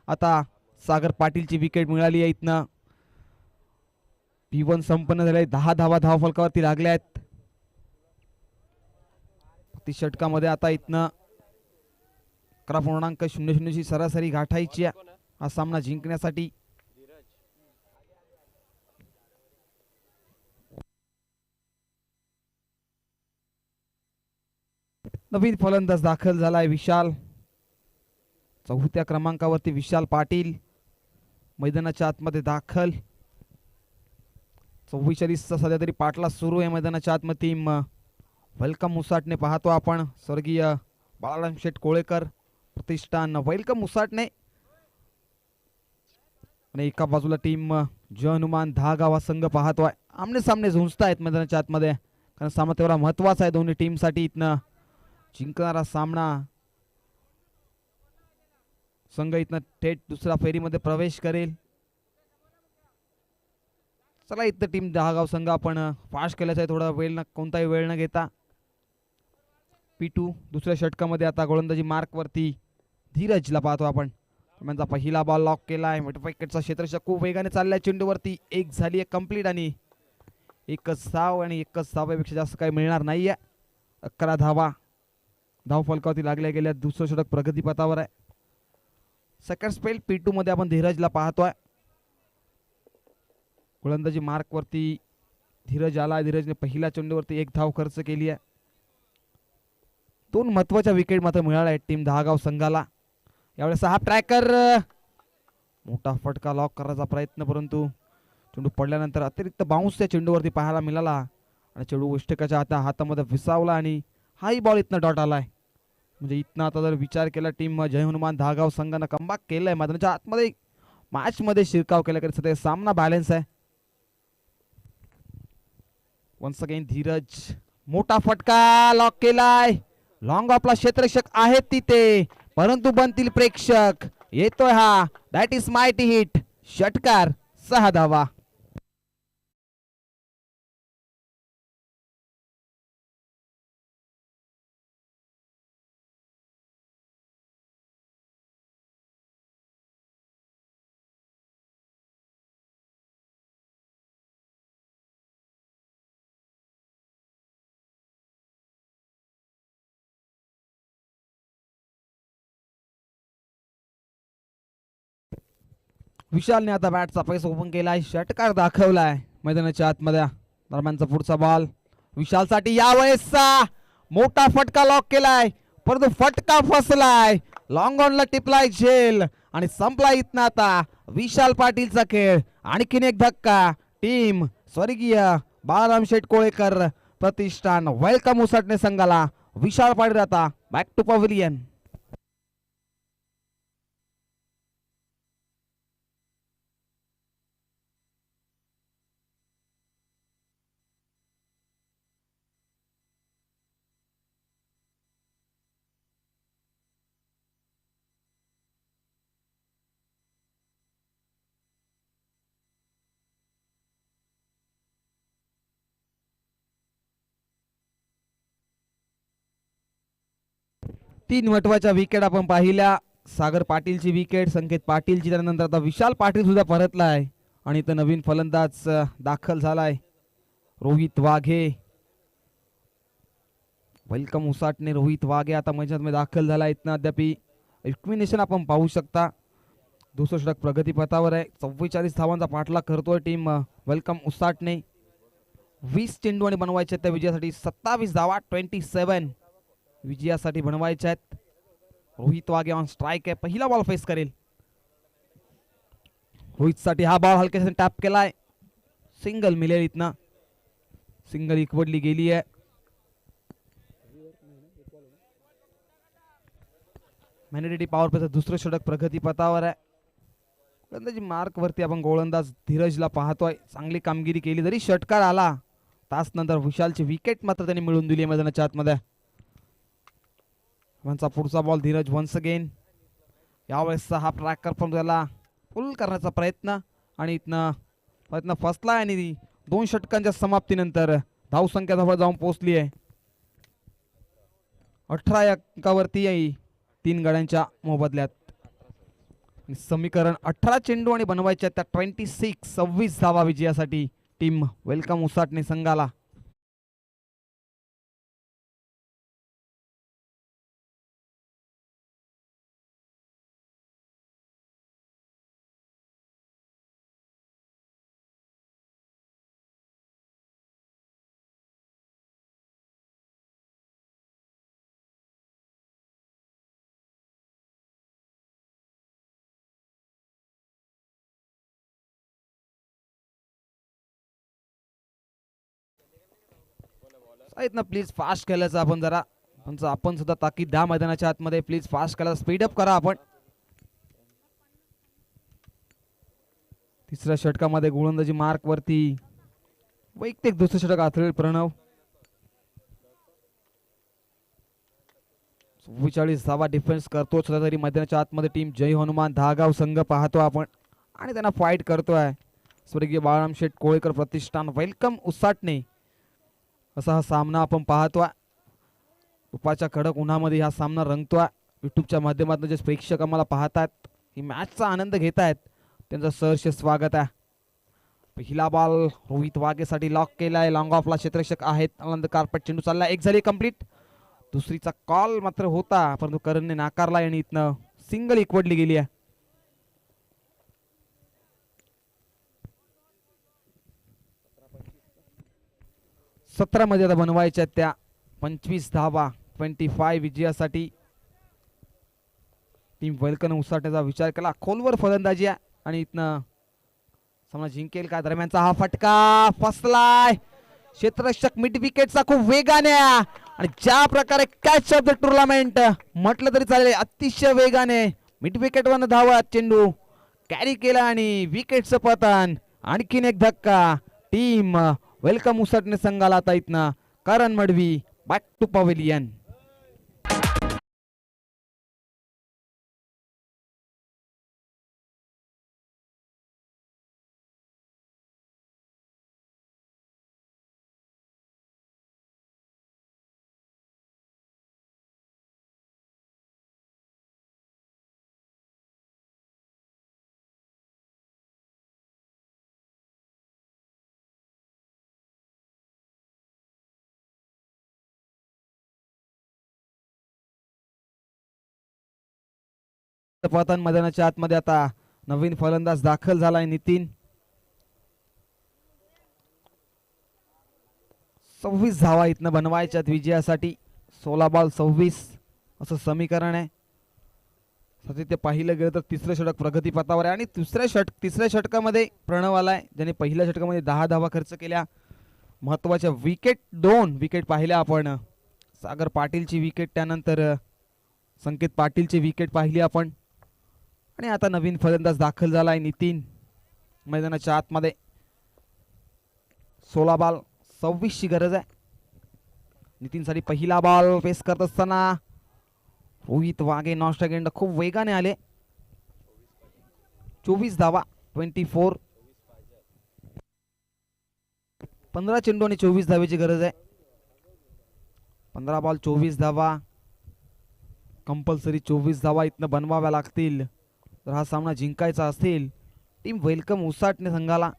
आता सागर पाटीलची विकेट मिळाली आहे. इथनं P1 संपन्न झाले. 10 धावा धावफलकावरती लागल्या आहेत. ती षटकामध्ये आता इथनं 11.00 ची सरासरी गाठायची हा सामना जिंकण्यासाठी. नवीन फलंदाज दाखल झालाय विशाल. चौथ्या क्रमांकावरती विशाल पाटील मैदानाच्या आतमध्ये दाखल. 44चा सध्या तरी पाटला सुरू आहे मैदानाच्या आतमध्ये. टीम वेलकम मुसाटणे पाहतो आपण. स्वर्गीय बाळाराम शेठ कोळेकर प्रतिष्ठान वेलकम मुसाटणे आणि एका बाजूला टीम जय हनुमान धागाव संघ पाहतोय. आमने सामने झुंजतायत मैदानाच्या आतमध्ये, कारण सामना तेवढा महत्वाचा आहे दोन्ही टीम साठी. इथनं जिंकणारा सामना संघ इथनं थेट दुसऱ्या फेरीमध्ये प्रवेश करेल. चला इथं टीम दहागाव संघ आपण फास्ट केल्याचा आहे. थोडा वेळ न कोणताही वेळ न घेता P2 दुसऱ्या षटकामध्ये आता गोलंदाजी मार्क वरती धीरजला पाहतो आपण. त्यांचा पहिला बॉल लॉक केलाय. विकेटचा क्षेत्ररक्षक खूप वेगाने चाललाय. चेंडूवरती एक झाली आहे कंप्लीट आणि एकच धाव आणि एकच धावापेक्षा जास्त काही मिळणार नाहीये. 11 धावा धाव फलकावरती लागल्या गेल्या. दुसरं षटक प्रगतीपथावर आहे. सेकंड स्पेल P2 मध्ये आपण धीरजला पाहतोय. गोलंदाजी मार्क वरती धीरज आला. धीरजने पहिल्या चेंडूवरती एक धाव खर्च केली आहे. 2 महत्वाच्या विकेट मात्र मिळाल्या आहेत टीम दहागाव संघाला. यावेळेस हा ट्रॅकर मोठा फटका लॉक करायचा प्रयत्न, परंतु चेंडू पडल्यानंतर अतिरिक्त बाउन्स त्या चेंडूवरती पाहायला मिळाला आणि चेंडू उष्टकाच्या हातामध्ये विसावला आणि हाही बॉल इथनं डॉट आलाय. म्हणजे इथनं आता जर विचार केला टीम जय हनुमान दहागाव संघानं कमबॅक केलंय. मैदानाच्या आतमध्ये मॅच मध्ये शिरकाव केला तरी सध्या सामना बॅलन्स आहे. वन्स अगेन धीरज मोठा फटका लॉक केलाय. लॉंग ऑफला क्षेत्ररक्षक आहेत तिथे, परंतु बनतील प्रेक्षक. येतोय हा दॅट इज मायटी हिट. षटकार 6 धावा. विशालने आता बॅटचा पैसा ओपन केलाय, षटकार दाखवलाय मैदानाच्या आतमध्ये. दरम्यानचा पुढचा बॉल विशालसाठी, यावेळेसचा मोठा फटका लॉक केलाय, परंतु फटका फसलाय. लॉंग ऑनला टिपलाय झेल आणि संपला इथनं आता विशाल पाटीलचा खेळ. आणखीन एक धक्का. टीम स्वर्गीय बाळाराम शेठ कोळेकर प्रतिष्ठान वेलकम उसाटणे संघाला. विशाल पाटील आता बॅक टू पवेलियन. तीन महत्वाच्या विकेट आपण पाहिल्या. सागर पाटीलची विकेट, संकेत पाटीलची, त्यानंतर आता विशाल पाटील सुद्धा परतलाय आणि इथं नवीन फलंदाज दाखल झालाय रोहित वाघे. वेलकम उसाटणे रोहित वाघे आता मैदानात दाखल झाला. इथनं अद्याप इक्विनेशन आपण पाहू शकता. दुसरं षटक प्रगतीपथावर आहे. 44 धावांचा पाठलाग करतोय टीम वेलकम उसाटणे. 20 चेंडू आणि बनवायचे त्या विजयासाठी 27 धावा 27 विजयासाठी बनवायचे आहेत. रोहित वाघे ऑन स्ट्राईक आहे, पहिला बॉल फेस करेल. रोहित साठी हा बॉल हलक्याने टॅप केलाय, सिंगल मिळेल. इथनं सिंगल इकवडली गेली आहे. मॅनेडिटी पॉवर प्लेचं दुसरं षटक प्रगतीपथावर आहे. गोलंदाजी मार्क वरती आपण गोलंदाज धीरजला पाहतोय, चांगली कामगिरी केली. जरी षटकार आला तास नंतर विशालची विकेट मात्र त्यांनी मिळवून दिली मैदानाच्या आतमध्ये. पुढचा बॉल धीरज वन्स अगेन. यावेळेस हा ट्रॅकर पण त्याला पुल करण्याचा प्रयत्न आणि इथनं प्रयत्न फसला आणि 2 षटकांच्या समाप्तीनंतर धावसंख्या जवळ जाऊन पोहोचली आहे 18 अंकावरती आहे 3 गड्यांच्या मोबदल्यात. समीकरण 18 चेंडू आणि बनवायच्या त्या 26 धावा विजयासाठी टीम वेलकम उसाटणे संघाला. ना प्लीज फास्ट खेळायचं आपण जरा, आपण सुद्धा ताकीद द्या मैदानाच्या आतमध्ये. प्लीज फास्ट खेळा, स्पीड अप करा आपण. तिसऱ्या षटकामध्ये गोलंदाजी मार्क वरती वैयक्तिक दुसरं षटक आथरेल प्रणव. 44 धावा डिफेन्स करतो सुद्धा तरी मैदानाच्या आतमध्ये टीम जय हनुमान धागाव संघ पाहतो आपण आणि त्यांना फाईट करतोय स्वर्गीय बाळाराम शेठ कोळेकर प्रतिष्ठान वेलकम उसाटणे. असा हा सामना आपण पाहतोय. उपाच्या कडक उन्हामध्ये हा सामना रंगतोय. युट्यूबच्या माध्यमातून जे प्रेक्षक आम्हाला पाहतात, ही मॅचचा आनंद घेत आहेत, त्यांचं सहर्ष स्वागत आहे. पहिला बॉल रोहित वाघेसाठी लॉक केलाय. लॉंग ऑफला क्षेत्ररक्षक आहेत. आनंद कार्पेट चेंडू चालला, एक झाली कंप्लीट. दुसरीचा कॉल मात्र होता परंतु करणने नाकारला आणि इथनं सिंगल इकवडली गेली आहे. सतरा मध्ये आता बनवायच्या त्या 25 धावा 25 विजयासाठी टीम वेलकम उसाटण्याचा विचार केला. खोलवर फलंदाजी आहे आणि इथनं सामना जिंकेल का. दरम्यानचा हा फटका फसलाय. क्षेत्ररक्षक मिड विकेटचा खूप वेगाने आणि ज्या प्रकारे कॅच ऑफ द टुर्नामेंट म्हटलं तरी चालेल, अतिशय वेगाने मिड विकेट वर धावा चेंडू कॅरी केला आणि विकेटचं पतन. आणखीन एक धक्का. टीम वेलकम उसाटणे संघाला आता इथनं करण मडवी बॅक टू पवेलियन. पतन मैदानाच्या आतमध्ये आता नवीन फलंदाज दाखल झालाय नितीन. 26 धावा इथनं बनवायच्यात विजयासाठी. 16 बॉल 26 असं समीकरण आहे. सध्या ते पाहिलं गेलं तर तिसरं षटक प्रगतीपथावर आहे आणि तिसऱ्या षटकामध्ये प्रणव आलाय, ज्याने पहिल्या षटकामध्ये 10 धावा खर्च केल्या. महत्वाच्या विकेट 2 विकेट पाहिल्या आपण. सागर पाटीलची विकेट, त्यानंतर संकेत पाटीलची विकेट पाहिली आपण. आणि आता नवीन फलंदाज दाखल झालाय नितीन मैदानाच्या आतमध्ये. 16 बॉल 26 ची गरज आहे नितीनसाठी. पहिला बॉल फेस करत असताना रोहित वाघे नॉस्ट अगेंड खूप वेगाने आले. 24 धावा 24. 15 चेंडू आणि 24 धावेची गरज आहे. 15 बॉल 24 धावा. कंपल्सरी 24 धावा इथनं बनवाव्या लागतील तर हा सामना जिंकायचा असेल. टीम वेलकम उसाटणे संघाला.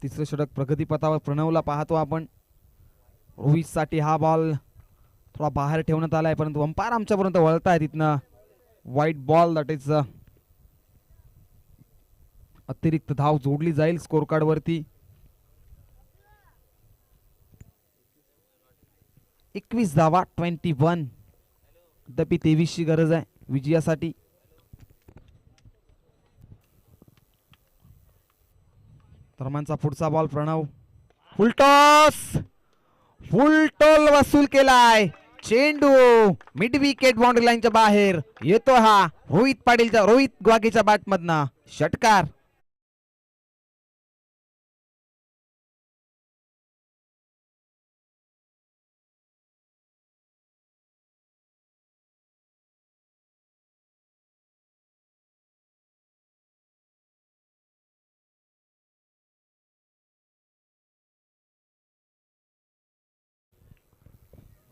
तिसरं षटक प्रगतीपथावर प्रणवला पाहतो आपण. रोहितसाठी हा बॉल थोडा बाहेर ठेवण्यात आलाय, परंतु अंपायर आमच्यापर्यंत वळताय तिथनं. वाईट बॉल, दॅट इज अतिरिक्त धाव जोडली जाईल स्कोर कार्ड वरती. 21 धावा 21. तथापि 23 ची गरज आहे विजयासाठी. दरम्यानचा पुढचा बॉल प्रणव. फुलटॉल वसूल केलाय. चेंडू मिड विकेट बाउंड्री लाईनच्या बाहेर येतो. हा रोहित ग्वागेच्या बॅट मधनं षटकार.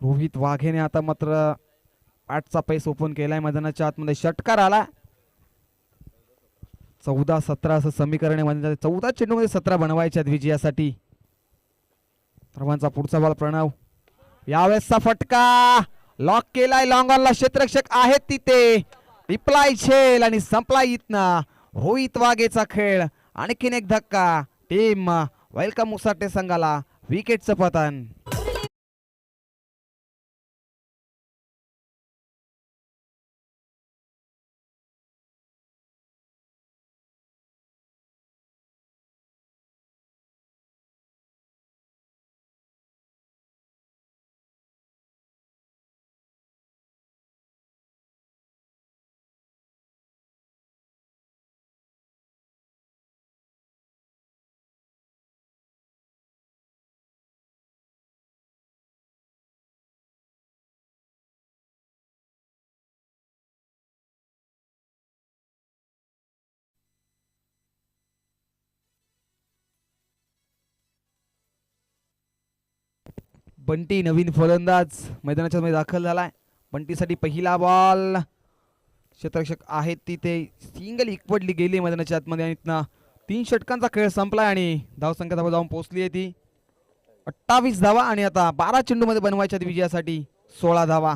रोहित वाघेने आता मात्र 8चा पेस ओपन केलाय मैदानाच्या आतमध्ये. षटकार आला. 14-17 असं समीकरण आहे. 14 चेंडूमध्ये 17 बनवायचे आहेत विजयासाठी. सर्वांचा पुढचा बॉल प्रणव. यावेळेसचा फटका लॉक केलाय. लॉंग ऑनला क्षेत्ररक्षक आहेत तिथे. रिप्लाय झेल आणि संपलाय इथनं रोहित वाघेचा खेळ. आणखीन एक धक्का. टीम वेलकम उसाटे संघाला विकेटचं पतन. बंटी नवीन फलंदाज मैदानाच्या मध्ये दाखल झालाय. बंटीसाठी पहिला बॉल. क्षेत्ररक्षक आहेत तिथे. सिंगल एकवटली गेली मैदानाच्या आतमध्ये आणि 3 षटकांचा खेळ संपलाय आणि धावसंख्या जाऊन पोहोचली आहे ती 28 धावा. आणि आता 12 चेंडू मध्ये बनवायच्या विजयासाठी 16 धावा.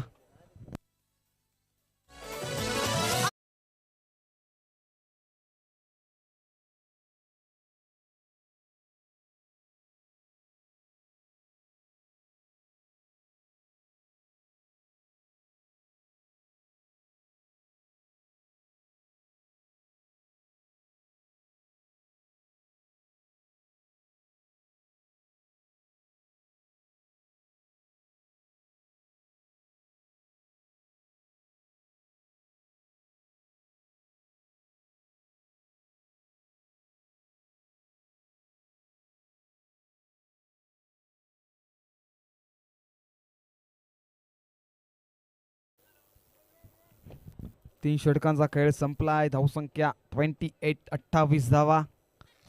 तीन षटकांचा खेळ संपलाय. धावसंख्या 28. 28 धावा.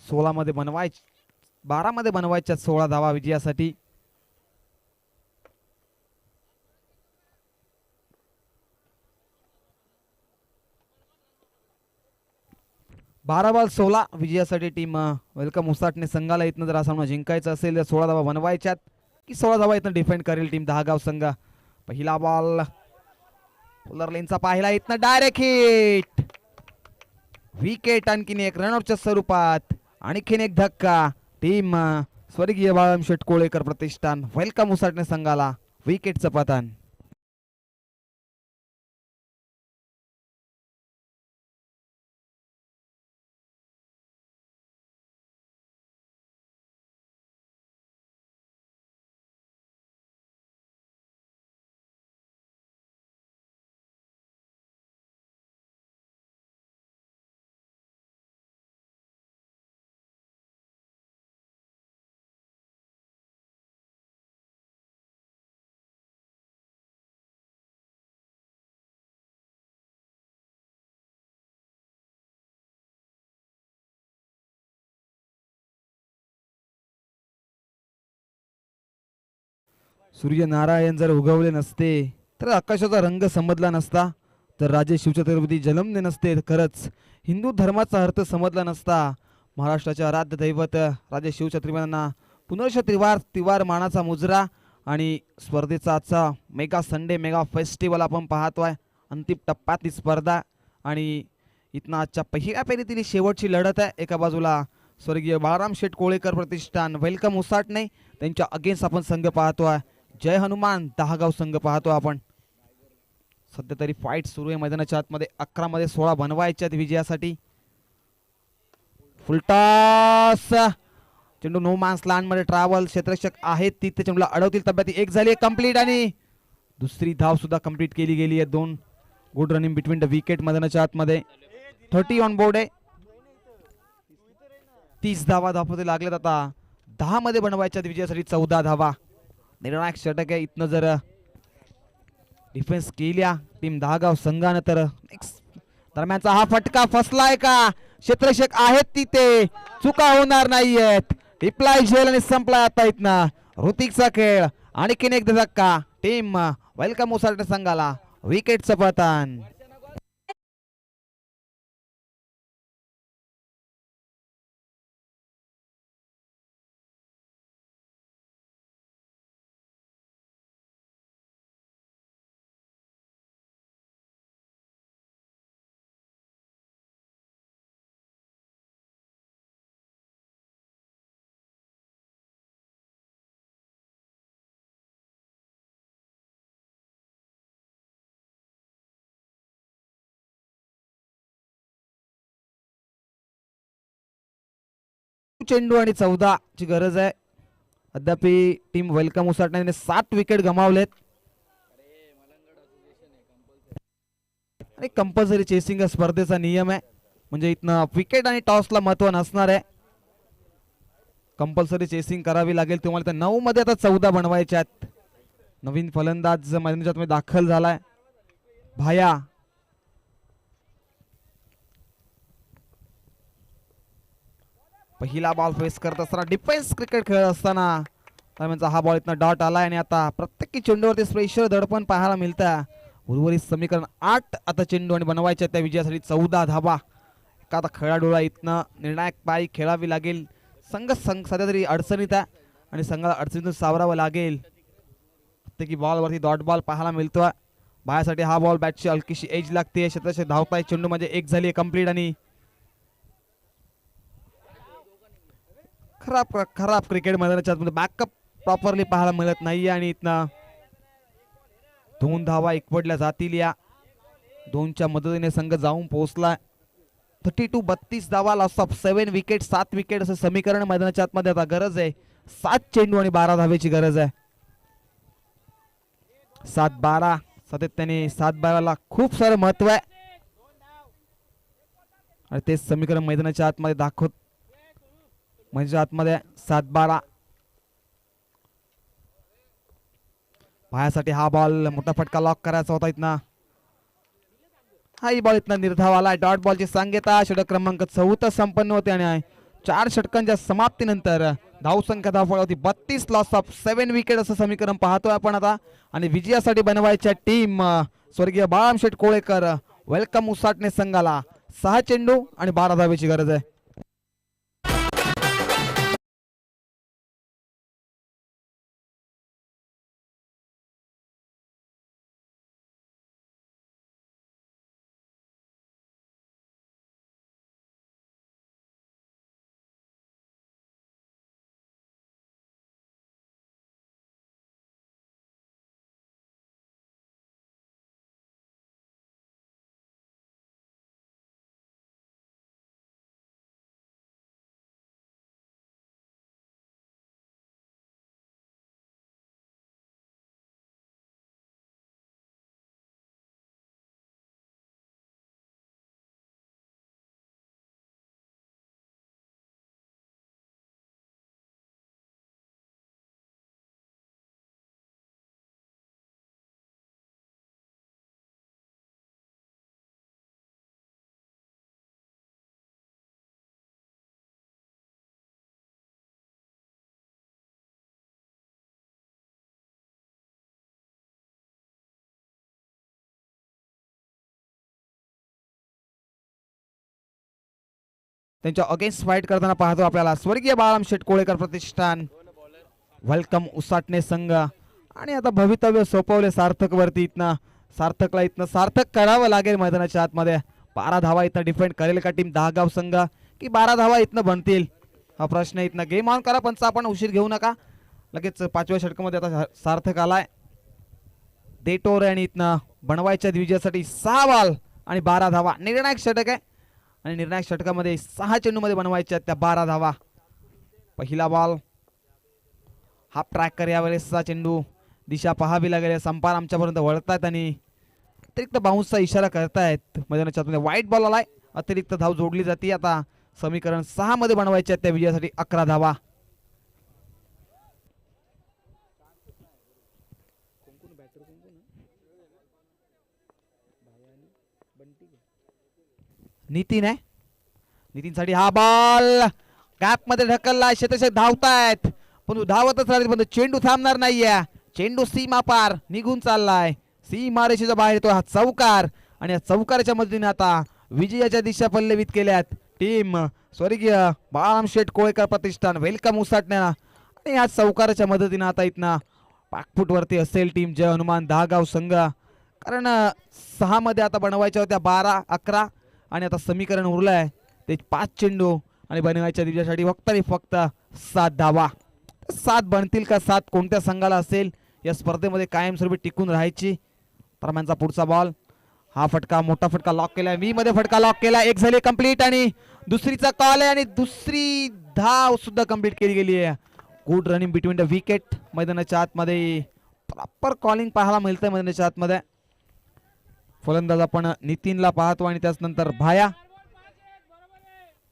12 मध्ये बनवायच्या 16 धावा विजयासाठी. बारा बॉल 16 विजयासाठी टीम वेलकम उसाटणे संघाला. इथनं जर हा सामना जिंकायचा असेल तर 16 धावा बनवायच्यात की 16 धावा इथनं डिफेंड करेल टीम दहागाव संघ. पहिला बॉल पोलर लेनचा पाहिला इथनं डायरेक्ट हिट, विकेट. आणखीन एक रनआउटच्या स्वरूपात आणखीन एक धक्का. टीम स्वर्गीय बाळाराम शेठ कोळेकर प्रतिष्ठान वेलकम उसाटणे संघाला विकेटचं पतन. सूर्यनारायण जर उगवले नसते तर आकाशाचा रंग समजला नसता, तर राजे शिवछत्रपती जन्मले नसते, खरंच हिंदू धर्माचा अर्थ समजला नसता. महाराष्ट्राचे आराध्य दैवत राजे शिवछत्रपतींना पुनर्श तिवार मानाचा मुजरा. आणि स्पर्धेचा आजचा मेगा संडे मेगा फेस्टिवल आपण पाहतोय. अंतिम टप्प्यातली स्पर्धा आणि इथनं आजच्या पहिल्या फेरीतील शेवटची लढत आहे. एका बाजूला स्वर्गीय बाळाराम शेठ कोळेकर प्रतिष्ठान वेलकम उसाटणे, त्यांच्या अगेन्स्ट आपण संघ पाहतोय जय हनुमान दहागाव संघ पाहतो आपण. सध्या तरी फाईट सुरू आहे मैदानाच्या आतमध्ये. 11 मध्ये 16 बनवायच्या विजयासाठी. फुलटॉस, चेंडू नो मान्स लँड मध्ये ट्रॅव्हल, क्षेत्ररक्षक आहेत तिथे चेंडूला अडवतील तब्येत. एक झाली कंप्लीट आणि दुसरी धाव सुद्धा कंप्लीट केली गेली आहे. 2 good running between the wicket मैदानाच्या आतमध्ये. 30 ऑन बोर्ड आहे. 30 धावा धावपते लागल्यात आता. 10 मध्ये बनवायच्या विजयासाठी 14 धावा. निर्णायक षटक आहे. इथनं जर डिफेन्स केल्या टीम दहागाव संघानं तर दरम्यानचा हा फटका फसलाय का? क्षेत्ररक्षक आहेत तिथे, चुका होणार नाहीयेत. रिप्लाय झेल आणि संपला आता इथनं ऋतिकचा खेळ. आणखीन एक धक्का. टीम वेलकम उसाटणे संघाला विकेटचं पतन. चेंडू आणि 14 ची गरज आहे. अद्याप टीम वेलकम उसाटण्याने 7 विकेट गमावलेत आणि कंपल्सरी चेसिंग स्पर्धेचा नियम आहे. म्हणजे इथनं विकेट आणि टॉसला महत्व नसणार आहे. कंपल्सरी चेसिंग करावी लागेल तुम्हाला. तर 9 मध्ये आता 14 बनवायचे आहेत. नवीन फलंदाज मैदानात दाखल झालाय भाया. पहिला बॉल फेस करत असताना डिफेन्स क्रिकेट खेळत असताना दरम्यानचा हा बॉल इथनं डॉट आलाय आणि आता प्रत्येक चेंडूवरती स्पेशल दडपण पाहायला मिळतं. उर्वरित समीकरण 8 आता चेंडू आणि बनवायच्या त्या विजयासाठी 14 धावा. एका आता खेळाडूला इथनं निर्णायक पारी खेळावी लागेल. संघ सध्या तरी अडचणीत आहे आणि संघाला अडचणीतून सावरावं लागेल. की बॉलवरती डॉट बॉल पाहायला मिळतोय. बायासाठी हा बॉल बॅटची हलकीशी एज लागते. क्षेत्ररक्षक धावताय. चेंडू म्हणजे एक झाली कंप्लीट आणि खराब क्रिकेट मैदानाच्या आतमध्ये बॅकअप प्रॉपरली पाहायला मिळत नाहीये आणि इथनं 2 धावा एकवटल्या जातील. या 2च्या मदतीने संघ जाऊन पोहोचला. 32 धावा, लॉस ऑफ 7 विकेट, 7 विकेट असं समीकरण मैदानाच्या आतमध्ये आता गरज आहे. 7 चेंडू आणि 12 धावेची गरज आहे. 7-12 सातत्याने 7-12ला खूप सारं महत्व आहे आणि ते समीकरण मैदानाच्या आतमध्ये दाखवत. म्हणजे आतमध्ये 7-12 पायासाठी हा बॉल मोठा फटका लॉक करायचा होता. इथनं हाही बॉल इथनं निर्धाव आला. डॉट बॉलची सांगता षटक क्रमांक 14 संपन्न होते आणि 4 षटकांच्या समाप्तीनंतर धावसंख्या धावफळ होती 32, लॉस ऑफ 7 विकेट असं समीकरण पाहतोय आपण आता. आणि विजयासाठी बनवायच्या टीम स्वर्गीय बाळाराम शेठ कोळेकर वेलकम उसाटणे संघाला 6 चेंडू आणि 12 धावेची गरज आहे. त्यांच्या अगेन्स्ट फाईट करताना पाहतो आपल्याला स्वर्गीय बाळाराम शेट कोळेकर प्रतिष्ठान, वेलकम उसाटणे संघ. आणि आता भवितव्य सोपवले सार्थक वरती. सार्थकला सार्थक करावं लागेल मैदानाच्या आतमध्ये. 12 धावा इथं डिफेंड करेल का टीम दहागाव संघ, की 12 धावा इथनं बनतील हा प्रश्न. इथनं गेम ऑन करा पंच, आपण उशीर घेऊ नका. लगेच 5व्या षटकामध्ये आता सार्थक आलाय. देटोर आणि इथनं बनवायच्या विजयासाठी 6 बॉल आणि 12 धावा. निर्णायक षटक आहे आणि निर्णायक षटकामध्ये 6 चेंडूमध्ये बनवायच्या त्या 12 धावा. पहिला बॉल हाफ ट्रॅक कर. यावेळेसचा चेंडू दिशा पाहावी लागेल. संपार आमच्यापर्यंत वळतायत आणि अतिरिक्त बाउन्सचा इशारा करतायत मैदानाच्या आतमध्ये. वाईट बॉल आलाय, अतिरिक्त धाव जोडली जाते. आता समीकरण 6 मध्ये बनवायचे त्या विजयासाठी 11 धावा. नितीन आहे, नितीनसाठी हा बॉल गॅप मध्ये ढकलला. शतशत धावतायत पण धावतच राहिले, पण चेंडू थांबणार नाहीये. चेंडू सीमा पार निघून चाललाय. सीमा रेषेच्या बाहेर येतो हा चौकार आणि या चौकाराच्या मदतीने आता विजयाच्या दिशा पल्लवित केल्यात टीम स्वर्गीय बाळाराम शेट कोळेकर प्रतिष्ठान, वेलकम उसाटण्या. आणि या चौकाराच्या मदतीने आता इथनं पाकफूट वरती असेल टीम जय हनुमान दहागाव संघ. कारण 6 मध्ये आता बनवायच्या होत्या 12, 11 आणि आता समीकरण उरलंय ते 5 चेंडू आणि बनवायच्या दिवसासाठी फक्त 7 धावा. 7 बनतील का? 7 कोणत्या संघाला असेल या स्पर्धेमध्ये कायमस्वरूपी टिकून राहायची? दरम्यानचा पुढचा बॉल, हा फटका मोठा फटका लॉक केलाय. मी मध्ये फटका लॉक केला. एक झाली कंप्लीट आणि दुसरीचा कॉल आहे आणि दुसरी धाव सुद्धा कंप्लीट केली गेली आहे. Good running between the wicket. मैदानाच्या आतमध्ये प्रॉपर कॉलिंग पाहायला मिळतंय मैदानाच्या आतमध्ये. फलंदाज आपण नितीनला पाहतो आणि त्यानंतर भाया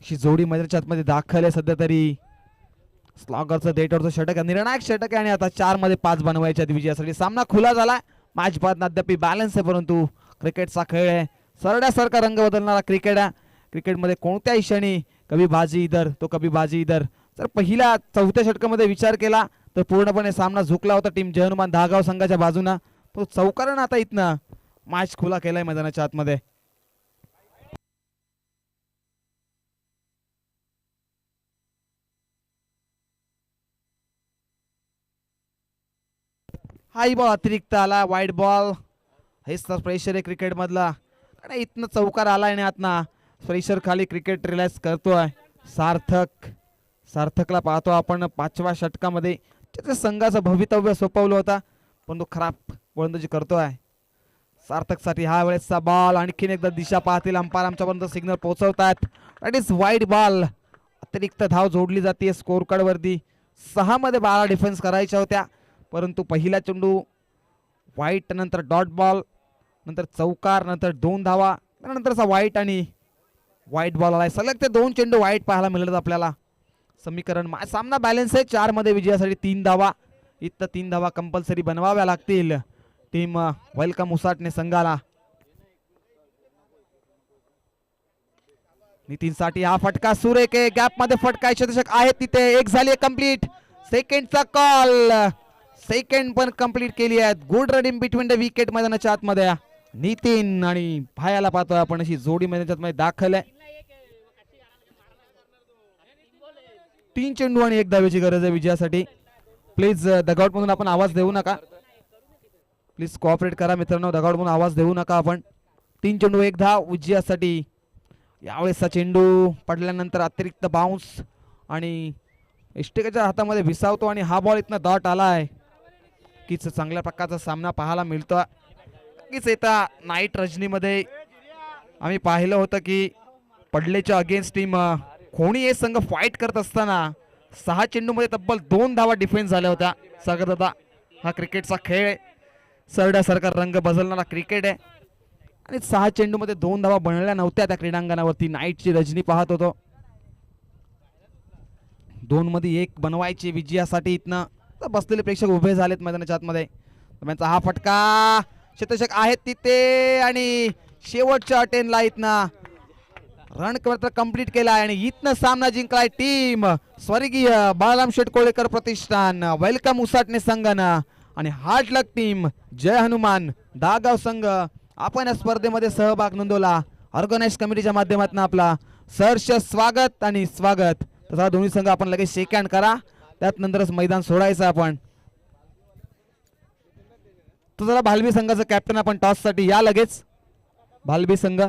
ही जोडी मैदानाच्या आतमध्ये दाखल आहे सध्या तरी. स्लॉगरचं देटवरचं षटक निर्णायक षटक आहे आणि आता 4 मध्ये 5 बनवायच्या विजयासाठी. सामना खुला झाला. मॅच बाद अद्याप बॅलन्स आहे, परंतु क्रिकेटचा खेळ आहे. सरड्यासारखा रंग बदलणारा क्रिकेट आहे. क्रिकेटमध्ये कोणत्याही क्षणी कभी बाजी इधर तो कभी बाजी इधर. जर पहिल्या 4थ्या षटकामध्ये विचार केला तर पूर्णपणे सामना झुकला होता टीम जय हनुमान दहागाव संघाच्या बाजूनं. तो चौकारानं आता इथनं मॅच खुला केलाय मैदानाच्या आतमध्ये. हाई बॉल अतिरिक्त आला, वाईट बॉल. हेच तर प्रेशर आहे क्रिकेट मधला. आणि इथनं चौकार आलाय आणि आतना प्रेशर खाली क्रिकेट रिलॅक्स करतोय. सार्थकला पाहतो आपण 5व्या षटकामध्ये त्याच्या संघाचं भवितव्य सोपवलं होता, पण तो खराब गोलंदाजी करतोय. सार्थकसाठी हा वेळेसचा बॉल. आणखीन एकदा दिशा पाहतील अंपायर आमच्यापर्यंत सिग्नल पोहोचवतात. दॅट इज वाईट बॉल. अतिरिक्त धाव जोडली जाते स्कोर कार्ड वरती. 6 मध्ये 12 डिफेन्स करायच्या होत्या, परंतु पहिला चेंडू वाईट, नंतर डॉट बॉल, नंतर चौकार, नंतर 2 धावा, त्यानंतरचा वाईट आणि वाईट बॉल आलाय. सलग ते 2 चेंडू वाईट पाहायला मिळत आपल्याला. समीकरण सामना बॅलन्स आहे. 4 मध्ये विजयासाठी 3 धावा. इथं 3 धावा कंपल्सरी बनवाव्या लागतील टीम वेलकम उसाटणे संघाला. नितीनसाठी हा फटका सुरेख आहे. गॅप मध्ये फटका शतक आहे तिथे. एक झाली कंप्लीट. सेकंडचा कॉल. सेकंड पण कंप्लीट केली आहे. Good running between the wicket मैदानाच्या आतमध्ये. नितीन आणि भायाला पाहतोय आपण अशी जोडी मैदानाच्या आतमध्ये दाखल आहे. 3 चेंडू आणि 1 धावेची गरज आहे विजयासाठी. प्लीज दगाउट मधून आपण आवाज देऊ नका. प्लीज कोऑपरेट करा मित्रांनो. दगाउट मधून आवाज देऊ नका आपण. 3 चेंडू 1 धाव विजयासाठी. यावेळेसचा चेंडू पडल्यानंतर अतिरिक्त बाउन्स आणि इष्टिकेच्या हातामध्ये विसावतो आणि हा बॉल इथनं डॉट आलाय. कीच चांगल्या प्रकारचा सामना पाहायला मिळतो. नक्कीच येता नाईट रजनीमध्ये आम्ही पाहिलं होतं की पडलेच्या अगेन्स्ट टीम कोणी हे संघ फाईट करत असताना 6 चेंडूमध्ये तब्बल 2 धावा डिफेन्स झाल्या होत्या. सागर दादा, हा क्रिकेटचा खेळ आहे. सरड्यासारखा रंग बदलणारा क्रिकेट आहे आणि 6 चेंडूमध्ये 2 धावा बनल्या नव्हत्या त्या क्रीडांगणावरती. नाईटची रजनी पाहत होतो. 2 मध्ये 1 बनवायची विजयासाठी. इथनं बसलेले प्रेक्षक उभे झालेत मैदानाच्या आतमध्ये. त्यांचा हा फटका शतशक आहेत तिथे आणि शेवटच्या अटेनला इथनं रन कंप्लीट केला आणि इथनं सामना जिंकलाय टीम स्वर्गीय बाळाराम शेट कोळेकर प्रतिष्ठान, वेलकम उसाटणे संघानं. आणि हार्ड लक टीम जय हनुमान दहागाव संघ. आपण या स्पर्धेमध्ये सहभाग नोंदवला. ऑर्गनाइज कमिटीच्या माध्यमातून आपला सहर्ष स्वागत आणि स्वागत. तसा दोन्ही संघ आपण लगेच शेक हँड करा, त्यात नंतरच मैदान सोडायचं आपण. तर जरा भालवी संघाचं कॅप्टन आपण टॉस साठी या लगेच. भालवी संघ